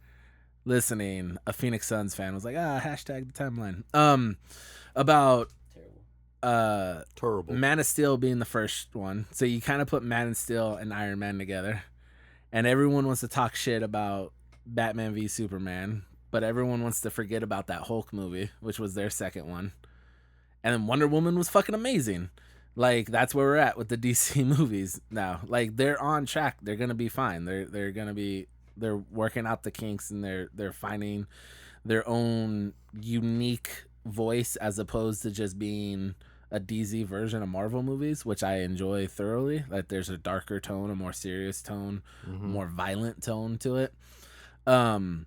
listening, a Phoenix Suns fan was like, hashtag the timeline. About Terrible. Man of Steel being the first one. So you kind of put Man of Steel and Iron Man together. And everyone wants to talk shit about Batman v Superman, but everyone wants to forget about that Hulk movie, which was their second one. And then Wonder Woman was fucking amazing. Like, that's where we're at with the DC movies now. Like, they're on track. They're gonna be fine. They're working out the kinks, and they're finding their own unique voice as opposed to just being a DZ version of Marvel movies, which I enjoy thoroughly. Like, there's a darker tone, a more serious tone, more violent tone to it. And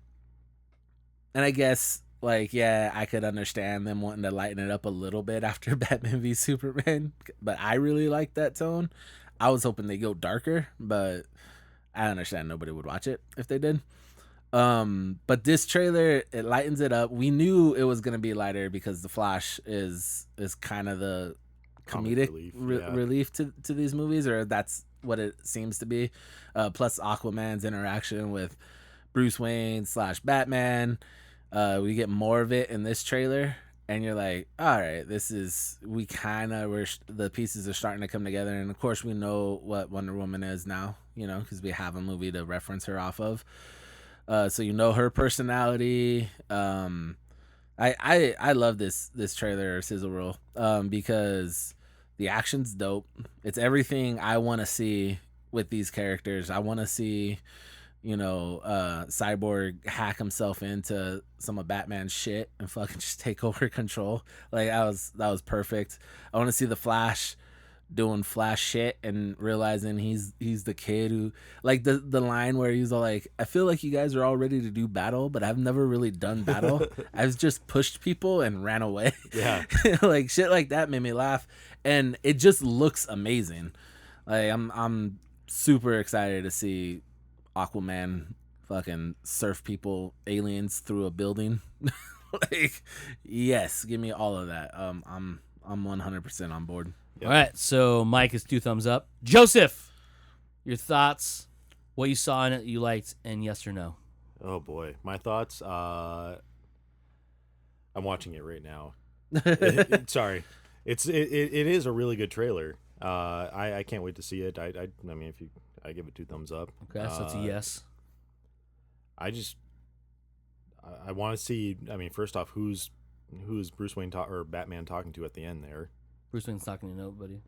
I guess, like, yeah, I could understand them wanting to lighten it up a little bit after Batman v Superman, but I really like that tone. I was hoping they go darker, but I understand nobody would watch it if they did. But this trailer, it lightens it up. We knew it was gonna be lighter because the Flash is kind of the comedic relief to these movies, or that's what it seems to be. Plus Aquaman's interaction with Bruce Wayne / Batman. We get more of it in this trailer, and you're like, all right, the pieces are starting to come together. And of course we know what Wonder Woman is now, because we have a movie to reference her off of. So her personality. I love this trailer, sizzle reel, because the action's dope. It's everything I want to see with these characters. I want to see, Cyborg hack himself into some of Batman's shit and fucking just take over control. Like, that was perfect. I want to see the Flash doing Flash shit and realizing he's the kid who, like, the line where he's all like, I feel like you guys are all ready to do battle, but I've never really done battle. I've just pushed people and ran away. Yeah. Like, shit like that made me laugh, and it just looks amazing. Like, I'm super excited to see Aquaman fucking surf aliens through a building. Like, yes, give me all of that. I'm 100% on board. Yep. All right, so Mike is 2 thumbs up. Joseph, your thoughts, what you saw in it you liked, and yes or no? Oh boy, my thoughts. I'm watching it right now. Sorry, it is a really good trailer. I can't wait to see it. I mean, I give it 2 thumbs up. Okay, so it's a yes. I want to see. I mean, first off, who's Bruce Wayne or Batman talking to at the end there? Bruce Wayne's talking to nobody.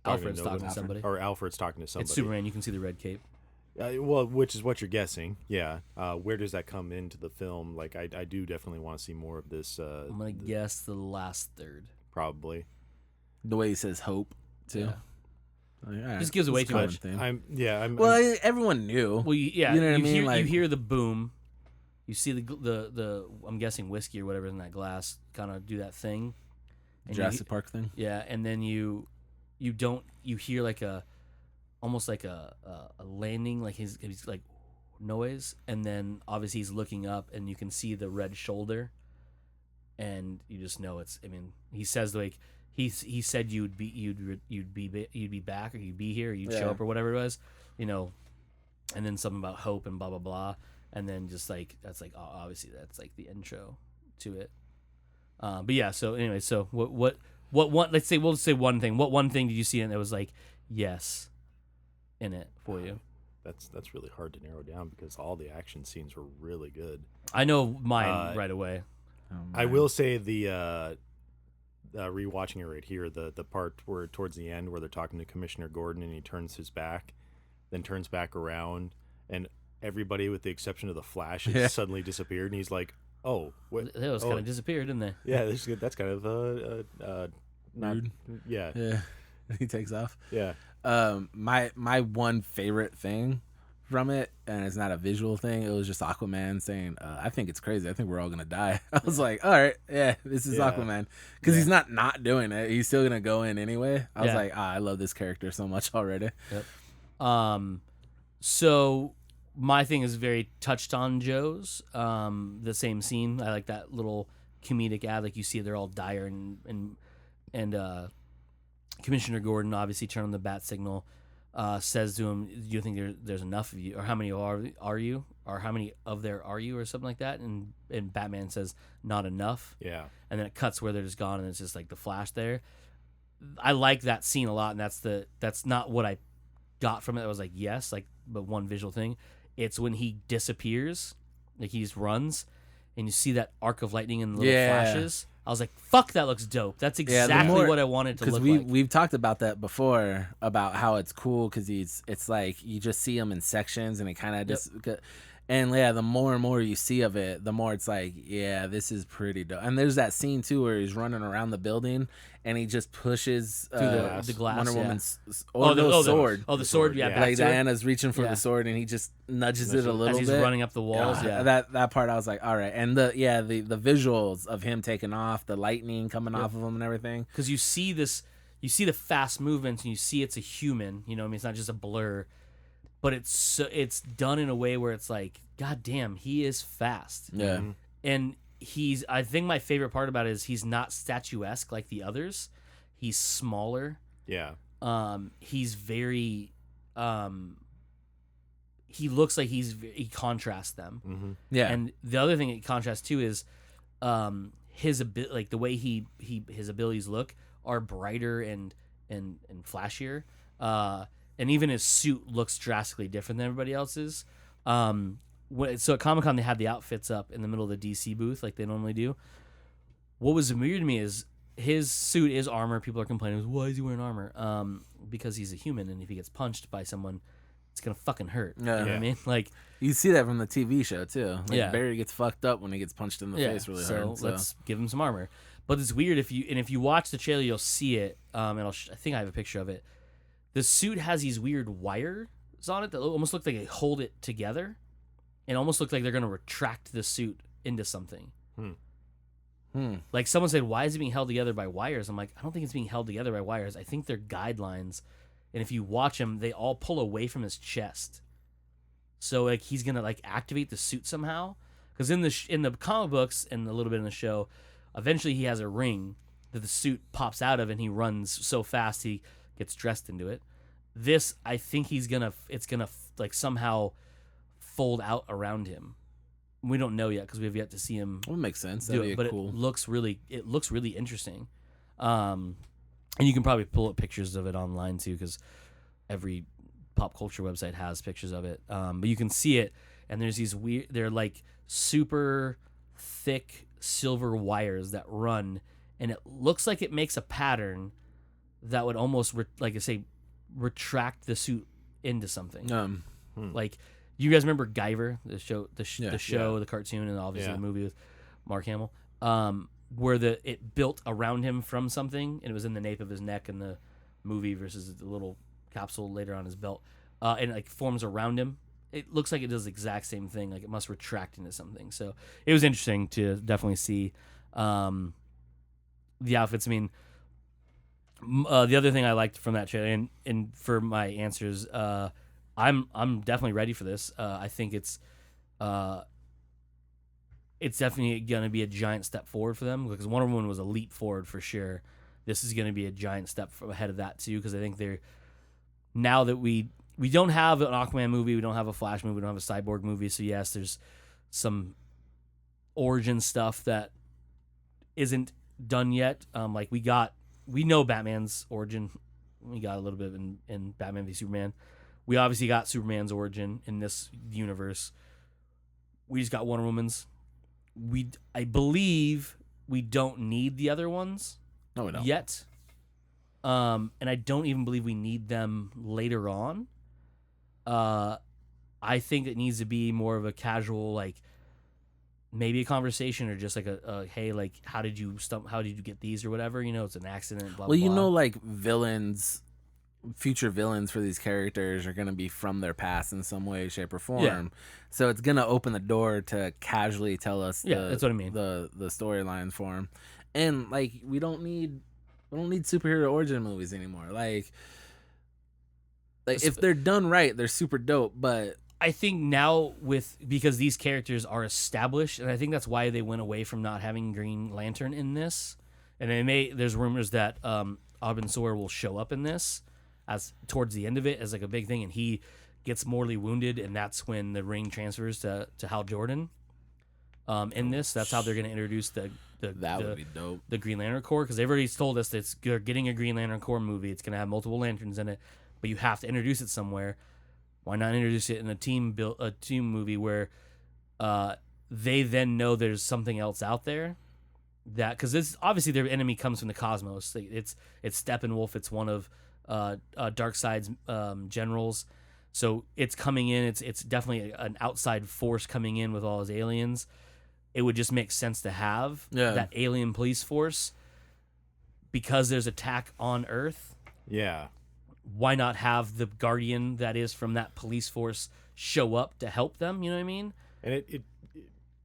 Alfred's talking to somebody. Or Alfred's talking to somebody. It's Superman. You can see the red cape. Well, which is what you're guessing. Yeah. Where does that come into the film? Like, I do definitely want to see more of this. I'm going to guess the last third. Probably. The way he says hope, too. Yeah. Like, right, just gives away too much. Thing. Everyone knew. Well, everyone knew. Well, yeah. You know what I mean? You Like, hear the boom, You see the I'm guessing whiskey or whatever in that glass kind of do that thing. And Jurassic Park thing. Yeah, and then you hear like almost like a landing, like he's like noise, and then obviously he's looking up and you can see the red shoulder, and you just know it's. I mean, he says like he said you'd be back, or you'd be here, or you'd show up, or whatever it was, and then something about hope and blah blah blah, and then just like that's like obviously that's like the intro to it. But yeah, so anyway, so what one? We'll say one thing. What one thing did you see in it that was like yes in it for you? That's really hard to narrow down because all the action scenes were really good. I know mine right away. I will say the rewatching it right here, the part where towards the end where they're talking to Commissioner Gordon and he turns his back, then turns back around, and everybody with the exception of the Flash has suddenly disappeared, and he's like, "Oh, what?" Those kind of disappeared, didn't they? Yeah, that's kind of not rude. Yeah. Yeah. He takes off. Yeah. My one favorite thing from it, and it's not a visual thing, it was just Aquaman saying, I think it's crazy. I think we're all gonna die. I was like, all right, yeah, this is Aquaman, because he's not doing it. He's still gonna go in anyway. I was like, I love this character so much already. Yep. So my thing is very touched on Joe's. The same scene. I like that little comedic ad. Like you see, they're all dire and Commissioner Gordon obviously turned on the bat signal. Says to him, "Do you think there's enough of you, or how many are you, or how many of there are you, or something like that?" And Batman says, "Not enough." Yeah. And then it cuts where they're just gone, and it's just like the Flash there. I like that scene a lot, and that's not what I got from it. I was like, yes, like, but one visual thing. It's when he disappears, like he just runs, and you see that arc of lightning and the little flashes. I was like, fuck, that looks dope. That's exactly what I wanted to look like. Because we've talked about that before, about how it's cool because it's like you just see him in sections and it kind of just... And yeah, the more and more you see of it, the more it's like, yeah, this is pretty dope. And there's that scene too where he's running around the building and he just pushes through the glass, Wonder Woman's sword. The sword, yeah. Like Diana's reaching for the sword and he just nudges it a little bit as he's running up the walls. That part I was like, all right. And the visuals of him taking off, the lightning coming off of him and everything. Because you see the fast movements and you see it's a human. You know what I mean? It's not just a blur. But it's done in a way where it's like, God damn, he is fast. Yeah. And I think my favorite part about it is he's not statuesque like the others. He's smaller. Yeah. He's very, he looks like he contrasts them. Mm-hmm. Yeah. And the other thing it contrasts too is, his like the way his abilities look are brighter and flashier. And even his suit looks drastically different than everybody else's. So at Comic-Con, they had the outfits up in the middle of the DC booth like they normally do. What was weird to me is his suit is armor. People are complaining, why is he wearing armor? Because he's a human, and if he gets punched by someone, it's going to fucking hurt. You know what I mean? Like, you see that from the TV show, too. Like, Barry gets fucked up when he gets punched in the face really hard. So let's give him some armor. But it's weird, if you watch the trailer, you'll see it. And I think I have a picture of it. The suit has these weird wires on it that almost look like they hold it together, and almost look like they're going to retract the suit into something. Like someone said, why is it being held together by wires? I'm like, I don't think it's being held together by wires. I think they're guidelines, and if you watch them, they all pull away from his chest. So like he's going to like activate the suit somehow, because in the comic books and a little bit in the show, eventually he has a ring that the suit pops out of, and he runs so fast he gets dressed into it. This, I think it's gonna like somehow fold out around him. We don't know yet because we have yet to see him. Well, it makes sense. Do it, but cool. It looks really interesting. And you can probably pull up pictures of it online too, because every pop culture website has pictures of it. But you can see it, and there's these they're like super thick silver wires that run, and it looks like it makes a pattern that would almost, like I say, retract the suit into something. Like, you guys remember Guyver, the show, the cartoon, and obviously the movie with Mark Hamill, where it built around him from something, and it was in the nape of his neck in the movie versus the little capsule later on his belt, and it like forms around him. it looks like it does the exact same thing. Like it must retract into something. So it was interesting to definitely see the outfits. I mean, the other thing I liked from that trailer, and for my answers, I'm definitely ready for this. I think it's definitely going to be a giant step forward for them, because Wonder Woman was a leap forward for sure. This is going to be a giant step ahead of that too, because I think they're, now that we don't have an Aquaman movie, we don't have a Flash movie, we don't have a Cyborg movie. So yes, there's some origin stuff that isn't done yet. Like we know Batman's origin. We got a little bit in Batman v Superman. We obviously got Superman's origin in this universe. We just got Wonder Woman's. I believe we don't need the other ones. No, we don't. Yet. And I don't even believe we need them later on. I think it needs to be more of a casual, like maybe a conversation, or just like a hey, like how did you get these or whatever, it's an accident, blah, Well, blah, blah. like future villains for these characters are going to be from their past in some way, shape, or form. Yeah. So it's going to open the door to casually tell us that's what I mean. The storylines for them. And like we don't need superhero origin movies anymore. Like if they're done right, they're super dope, but I think now because these characters are established, and I think that's why they went away from not having Green Lantern in this. And there's rumors that Abin Sur will show up in this as towards the end of it as like a big thing, and he gets mortally wounded, and that's when the ring transfers to Hal Jordan. In this, that's how they're going to introduce that would be dope. The Green Lantern Corps, because they've already told us that they're getting a Green Lantern Corps movie. It's going to have multiple lanterns in it, but you have to introduce it somewhere. Why not introduce it in a team movie where they then know there's something else out there, that because this obviously their enemy comes from the cosmos. It's Steppenwolf. It's one of Darkseid's generals. So it's coming in. It's definitely an outside force coming in with all his aliens. It would just make sense to have that alien police force, because there's attack on Earth. Yeah. Why not have the Guardian that is from that police force show up to help them? You know what I mean? And it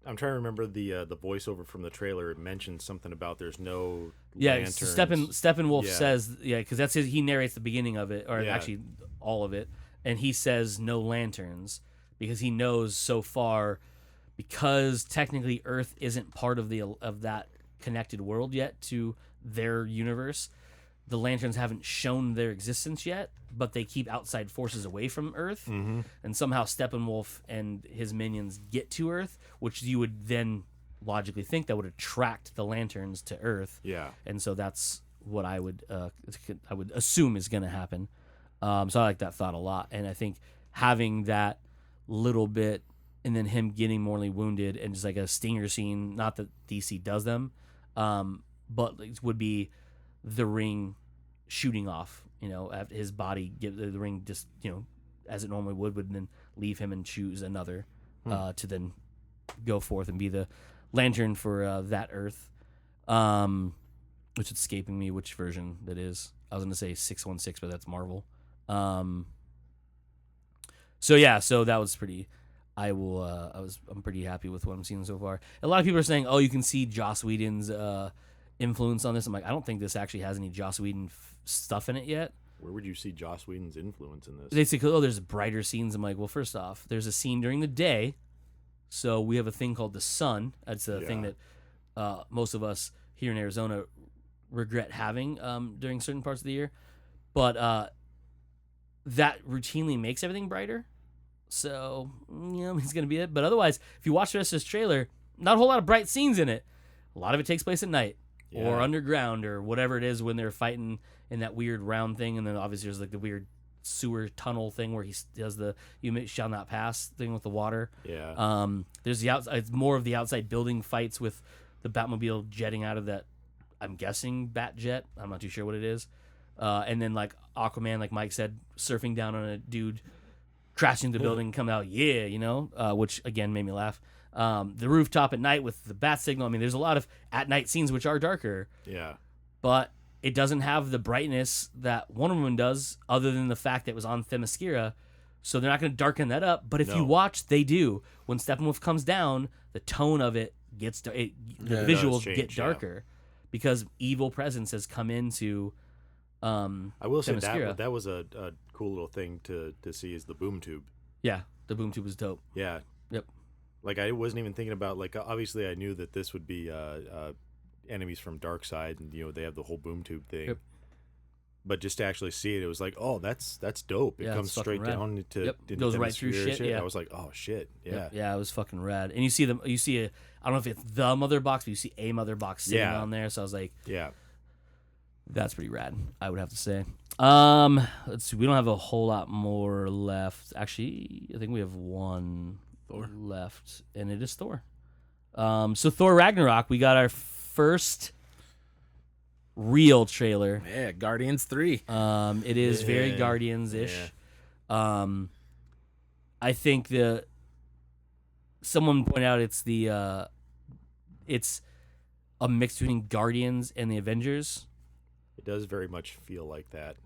I'm trying to remember the voiceover from the trailer. It mentioned something about there's no lanterns. Steppenwolf says, because that's he narrates the beginning of it, or actually all of it, and he says no lanterns, because he knows so far, because technically Earth isn't part of that connected world yet to their universe. The lanterns haven't shown their existence yet, but they keep outside forces away from Earth. Mm-hmm. And somehow Steppenwolf and his minions get to Earth, which you would then logically think that would attract the lanterns to Earth. Yeah. And so that's what I would assume is going to happen. So I like that thought a lot. And I think having that little bit, and then him getting mortally wounded, and just like a stinger scene, not that DC does them, but it would be the ring shooting off, after his body, give the ring just, as it normally would then leave him and choose another to then go forth and be the lantern for that Earth, which is escaping me which version that is. I was going to say 616, but that's Marvel. So that was pretty. I'm pretty happy with what I'm seeing so far. A lot of people are saying, "Oh, you can see Joss Whedon's influence on this." I'm like, I don't think this actually has any Joss Whedon stuff in it yet. Where would you see Joss Whedon's influence in this? They say, "Oh, there's brighter scenes." I'm like, well, first off, there's a scene during the day, so we have a thing called the sun. That's the thing that most of us here in Arizona regret having during certain parts of the year, but that routinely makes everything brighter. So, it's going to be it. But otherwise, if you watch the rest of this trailer, not a whole lot of bright scenes in it. A lot of it takes place at night or underground or whatever it is when they're fighting in that weird round thing. And then obviously there's like the weird sewer tunnel thing where he does the "you shall not pass" thing with the water. Yeah. There's the outside. It's more of the outside building fights with the Batmobile jetting out of that, I'm guessing, Bat jet. I'm not too sure what it is. And then like Aquaman, like Mike said, surfing down on a dude, crashing into the building, come out, which again made me laugh. The rooftop at night with the bat signal. I mean, there's a lot of at night scenes which are darker. Yeah. But it doesn't have the brightness that Wonder Woman does, other than the fact that it was on Themyscira, So they're not going to darken that up. But if you No. watch, they do. When Steppenwolf comes down, the tone of it gets the it visuals does get change, yeah. darker because evil presence has come into. I will say Themyscira. that was a cool little thing to see is the boom tube. Yeah, the boom tube was dope. Yeah. Yep. Like I wasn't even thinking about like obviously I knew that this would be enemies from Darkseid and they have the whole boom tube thing. Yep. But just to actually see it, it was like, oh, that's dope. It Yeah, comes it's fucking straight rad. down into Yep. into Goes right through Themyscira shit, yeah. I was like, oh shit, yeah. Yep. Yeah, it was fucking rad. And you see I don't know if it's the mother box, but you see a mother box sitting Yeah. on there. So I was like, Yeah. that's pretty rad, I would have to say. Let's see. We don't have a whole lot more left. Actually, I think we have one Thor left, and it is Thor. So Thor Ragnarok, we got our first real trailer. Yeah, Guardians 3. It is very Yeah. Guardians-ish. I think someone pointed out it's a mix between Guardians and the Avengers. It does very much feel like that.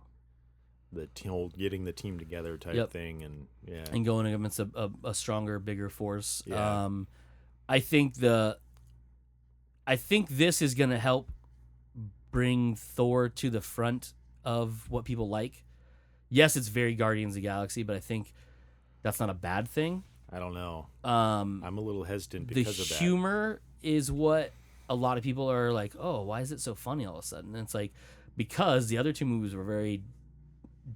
The whole getting the team together type Yep. thing, and yeah, And going against a stronger, bigger force. Yeah. I think this is gonna help bring Thor to the front of what people like. Yes, it's very Guardians of the Galaxy, but I think that's not a bad thing. I don't know. Um, I'm a little hesitant the because of that. humor is what a lot of people are like, oh, why is it so funny all of a sudden? And it's like, because the other two movies were very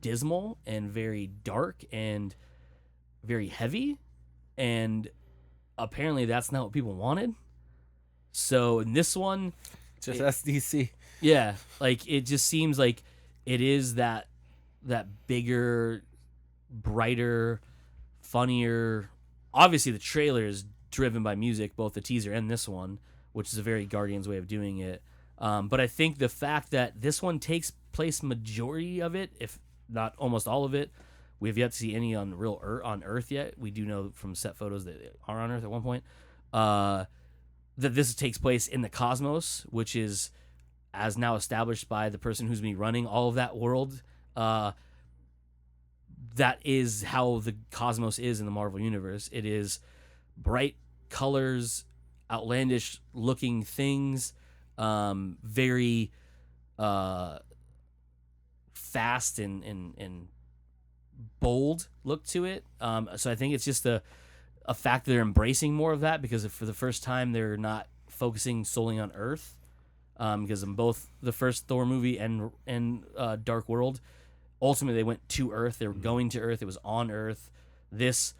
dismal and very dark and very heavy, and apparently that's not what people wanted. So in this one, Just SDC. yeah, like it just seems like it is that bigger, brighter, funnier. Obviously, the trailer is driven by music, both the teaser and this one, which is a very Guardians way of doing it. But I think the fact that this one takes place majority of it, if not almost all of it, we have yet to see any on on Earth yet. We do know from set photos that they are on Earth at one point. That this takes place in the cosmos, which is as now established by the person who's been running all of that world. That is how the cosmos is in the Marvel universe. It is bright colors, outlandish looking things, very fast and bold look to it. So I think it's just a fact that they're embracing more of that, because for the first time they're not focusing solely on Earth. Because in both the first Thor movie and Dark World, ultimately they went to Earth. They were going to Earth. It was on Earth. This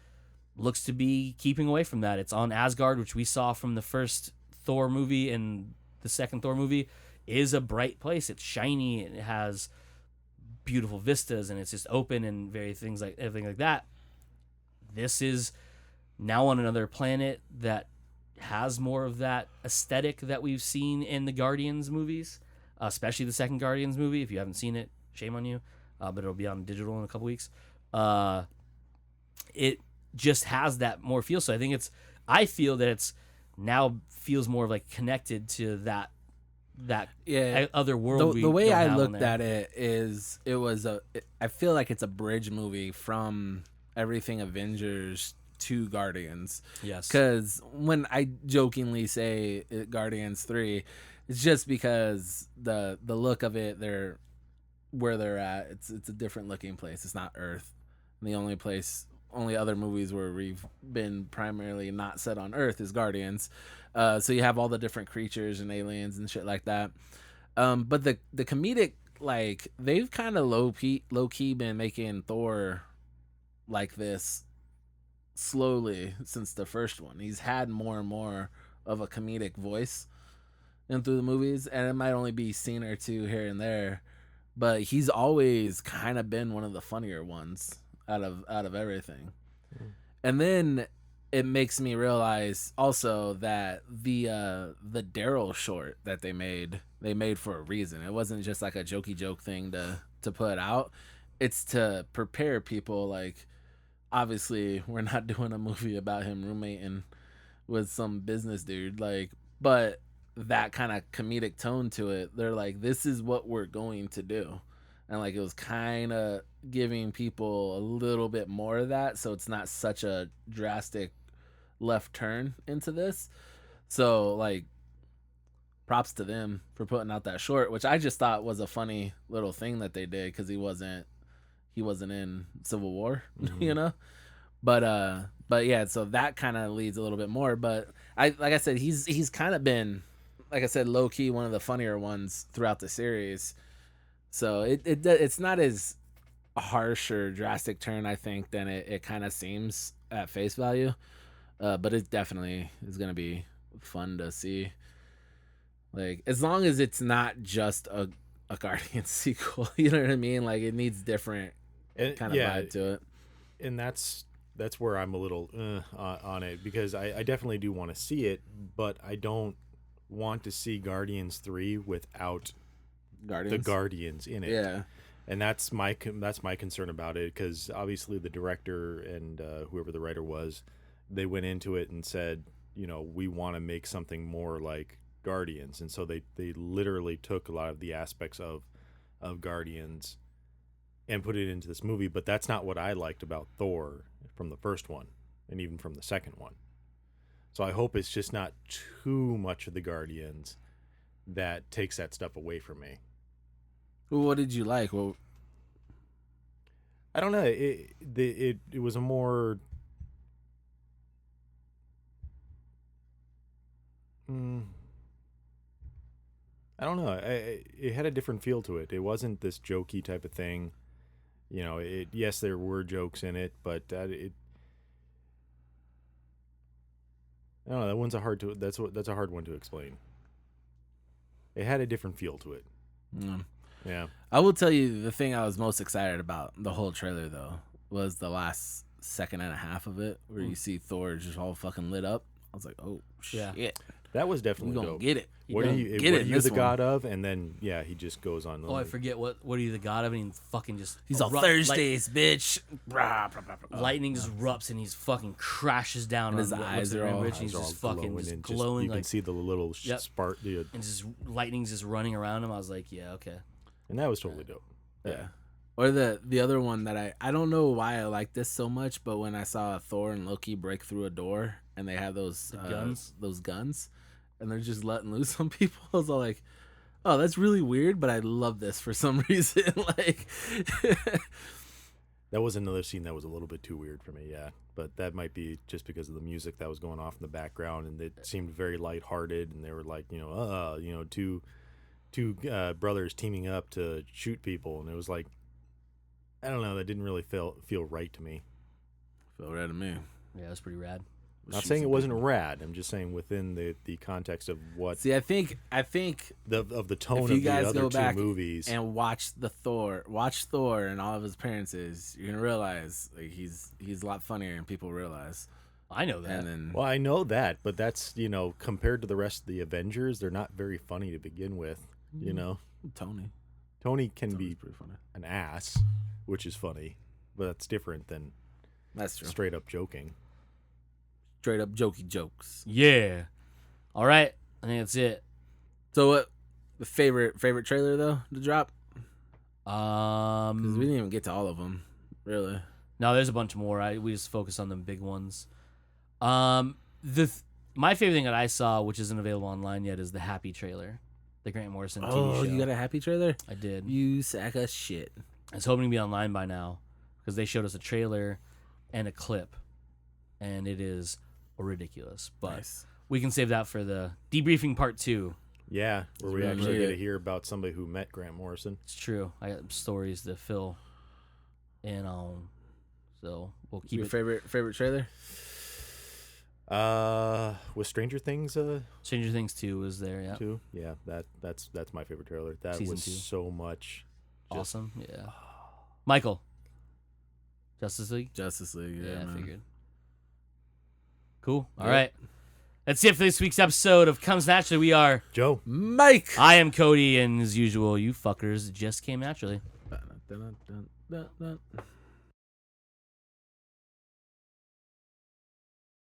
looks to be keeping away from that. It's on Asgard, which we saw from the first Thor movie, and the second Thor movie is a bright place. It's shiny and it has beautiful vistas, and it's just open and everything like that. This is now on another planet that has more of that aesthetic that we've seen in the Guardians movies, especially the second Guardians movie. If you haven't seen it, shame on you, but it'll be on digital in a couple weeks. It just has that more feel. So I feel that it's now feels more like connected to that other world. The way I looked at it is I feel like it's a bridge movie from everything Avengers to Guardians. Yes. Because when I jokingly say Guardians 3, it's just because the look of it, where they're at, it's a different looking place. It's not Earth. And the only other movies where we've been primarily not set on Earth is Guardians. So you have all the different creatures and aliens and shit like that. But the comedic, like, they've kind of low key been making Thor like this slowly since the first one. He's had more and more of a comedic voice in through the movies, and it might only be a scene or two here and there, but he's always kind of been one of the funnier ones out of everything. And then it makes me realize also that the Daryl short that they made for a reason. It wasn't just like a jokey joke thing to put out. It's to prepare people, like, obviously we're not doing a movie about him roommating with some business dude, like, but that kind of comedic tone to it. They're like, this is what we're going to do. and like it was kind of giving people a little bit more of that, so it's not such a drastic left turn into this. So like, props to them for putting out that short, which I just thought was a funny little thing that they did because he wasn't in Civil War, you know. But yeah, so that kind of leads a little bit more. But like I said, he's kind of been, like I said, low key one of the funnier ones throughout the series. So it's not as harsh or drastic turn, I think, than it kind of seems at face value. But it definitely is gonna be fun to see. Like, as long as it's not just a Guardian sequel, you know what I mean? Like, it needs different kind of vibe to it. And that's where I'm a little on it, because I definitely do want to see it, but I don't want to see Guardians 3 without the Guardians in it. Yeah. And that's my concern about it, because obviously the director and whoever the writer was, they went into it and said, you know, we want to make something more like Guardians, and so they literally took a lot of the aspects of Guardians and put it into this movie. But that's not what I liked about Thor from the first one, and even from the second one. So I hope it's just not too much of the Guardians that takes that stuff away from me. Well, what did you like? Well, I don't know. It was a more I don't know. It had a different feel to it. It wasn't this jokey type of thing. You know, yes, there were jokes in it, but I don't know. That one's that's a hard one to explain. It had a different feel to it. Yeah. I will tell you the thing I was most excited about the whole trailer, though, was the last second and a half of it, where you see Thor just all fucking lit up. I was like, oh shit. Yeah. That was definitely You gonna dope. get it. What are you the god of? And then he just goes on. Oh, I forget what are you the god of? And he fucking just He's all Thursdays, bitch. Lightning just erupts and he's fucking crashes down. And his on eyes are all- and he's just fucking just glowing. You can see the little spark. And just lightning's just running around him. I was like, yeah, okay. And that was totally dope. Yeah. Or the other one that I don't know why I like this so much, but when I saw Thor and Loki break through a door and they have those guns, and they're just letting loose on people, I was all like, oh, that's really weird, but I love this for some reason. Like, that was another scene that was a little bit too weird for me, yeah. But that might be just because of the music that was going off in the background, and it seemed very lighthearted, and they were like, two brothers teaming up to shoot people, and it was like, I don't know, that didn't really feel right to me. Felt rad to me. Yeah, that's pretty rad. Not saying it wasn't rad. I'm just saying within the context of what. See, I think of the tone if of you guys the other go two back movies and watch Thor and all of his appearances, you're gonna realize like he's a lot funnier than people realize. I know that. And then, well, I know that, but that's compared to the rest of the Avengers, they're not very funny to begin with. You know, Tony can be pretty funny. An ass, which is funny, but that's different than That's true. straight up joking. Straight up jokey jokes. Yeah. All right. I think that's it. So what? The favorite trailer though to drop? Because we didn't even get to all of them, really. No, there's a bunch more. We just focus on the big ones. My favorite thing that I saw, which isn't available online yet, is the Happy trailer, the Grant Morrison TV show. Oh, you got a Happy trailer? I did. You sack of shit. I was hoping to be online by now because they showed us a trailer and a clip, and it is ridiculous. But Nice. we can save that for the debriefing part 2. Yeah, where we really actually good. get to hear about somebody who met Grant Morrison. It's true. I got stories to fill in on, so we'll keep Your it. favorite trailer? Was Stranger Things Stranger Things 2 was there. Yeah, too? Yeah, that's my favorite trailer. That Season was 2. so much awesome. Yeah, Michael. Justice League. Yeah, I man. figured. Cool. All Yep. right. That's it for this week's episode of Comes Naturally. We are Joe. Mike. I am Cody, and as usual, you fuckers just came naturally. Dun, dun, dun, dun, dun.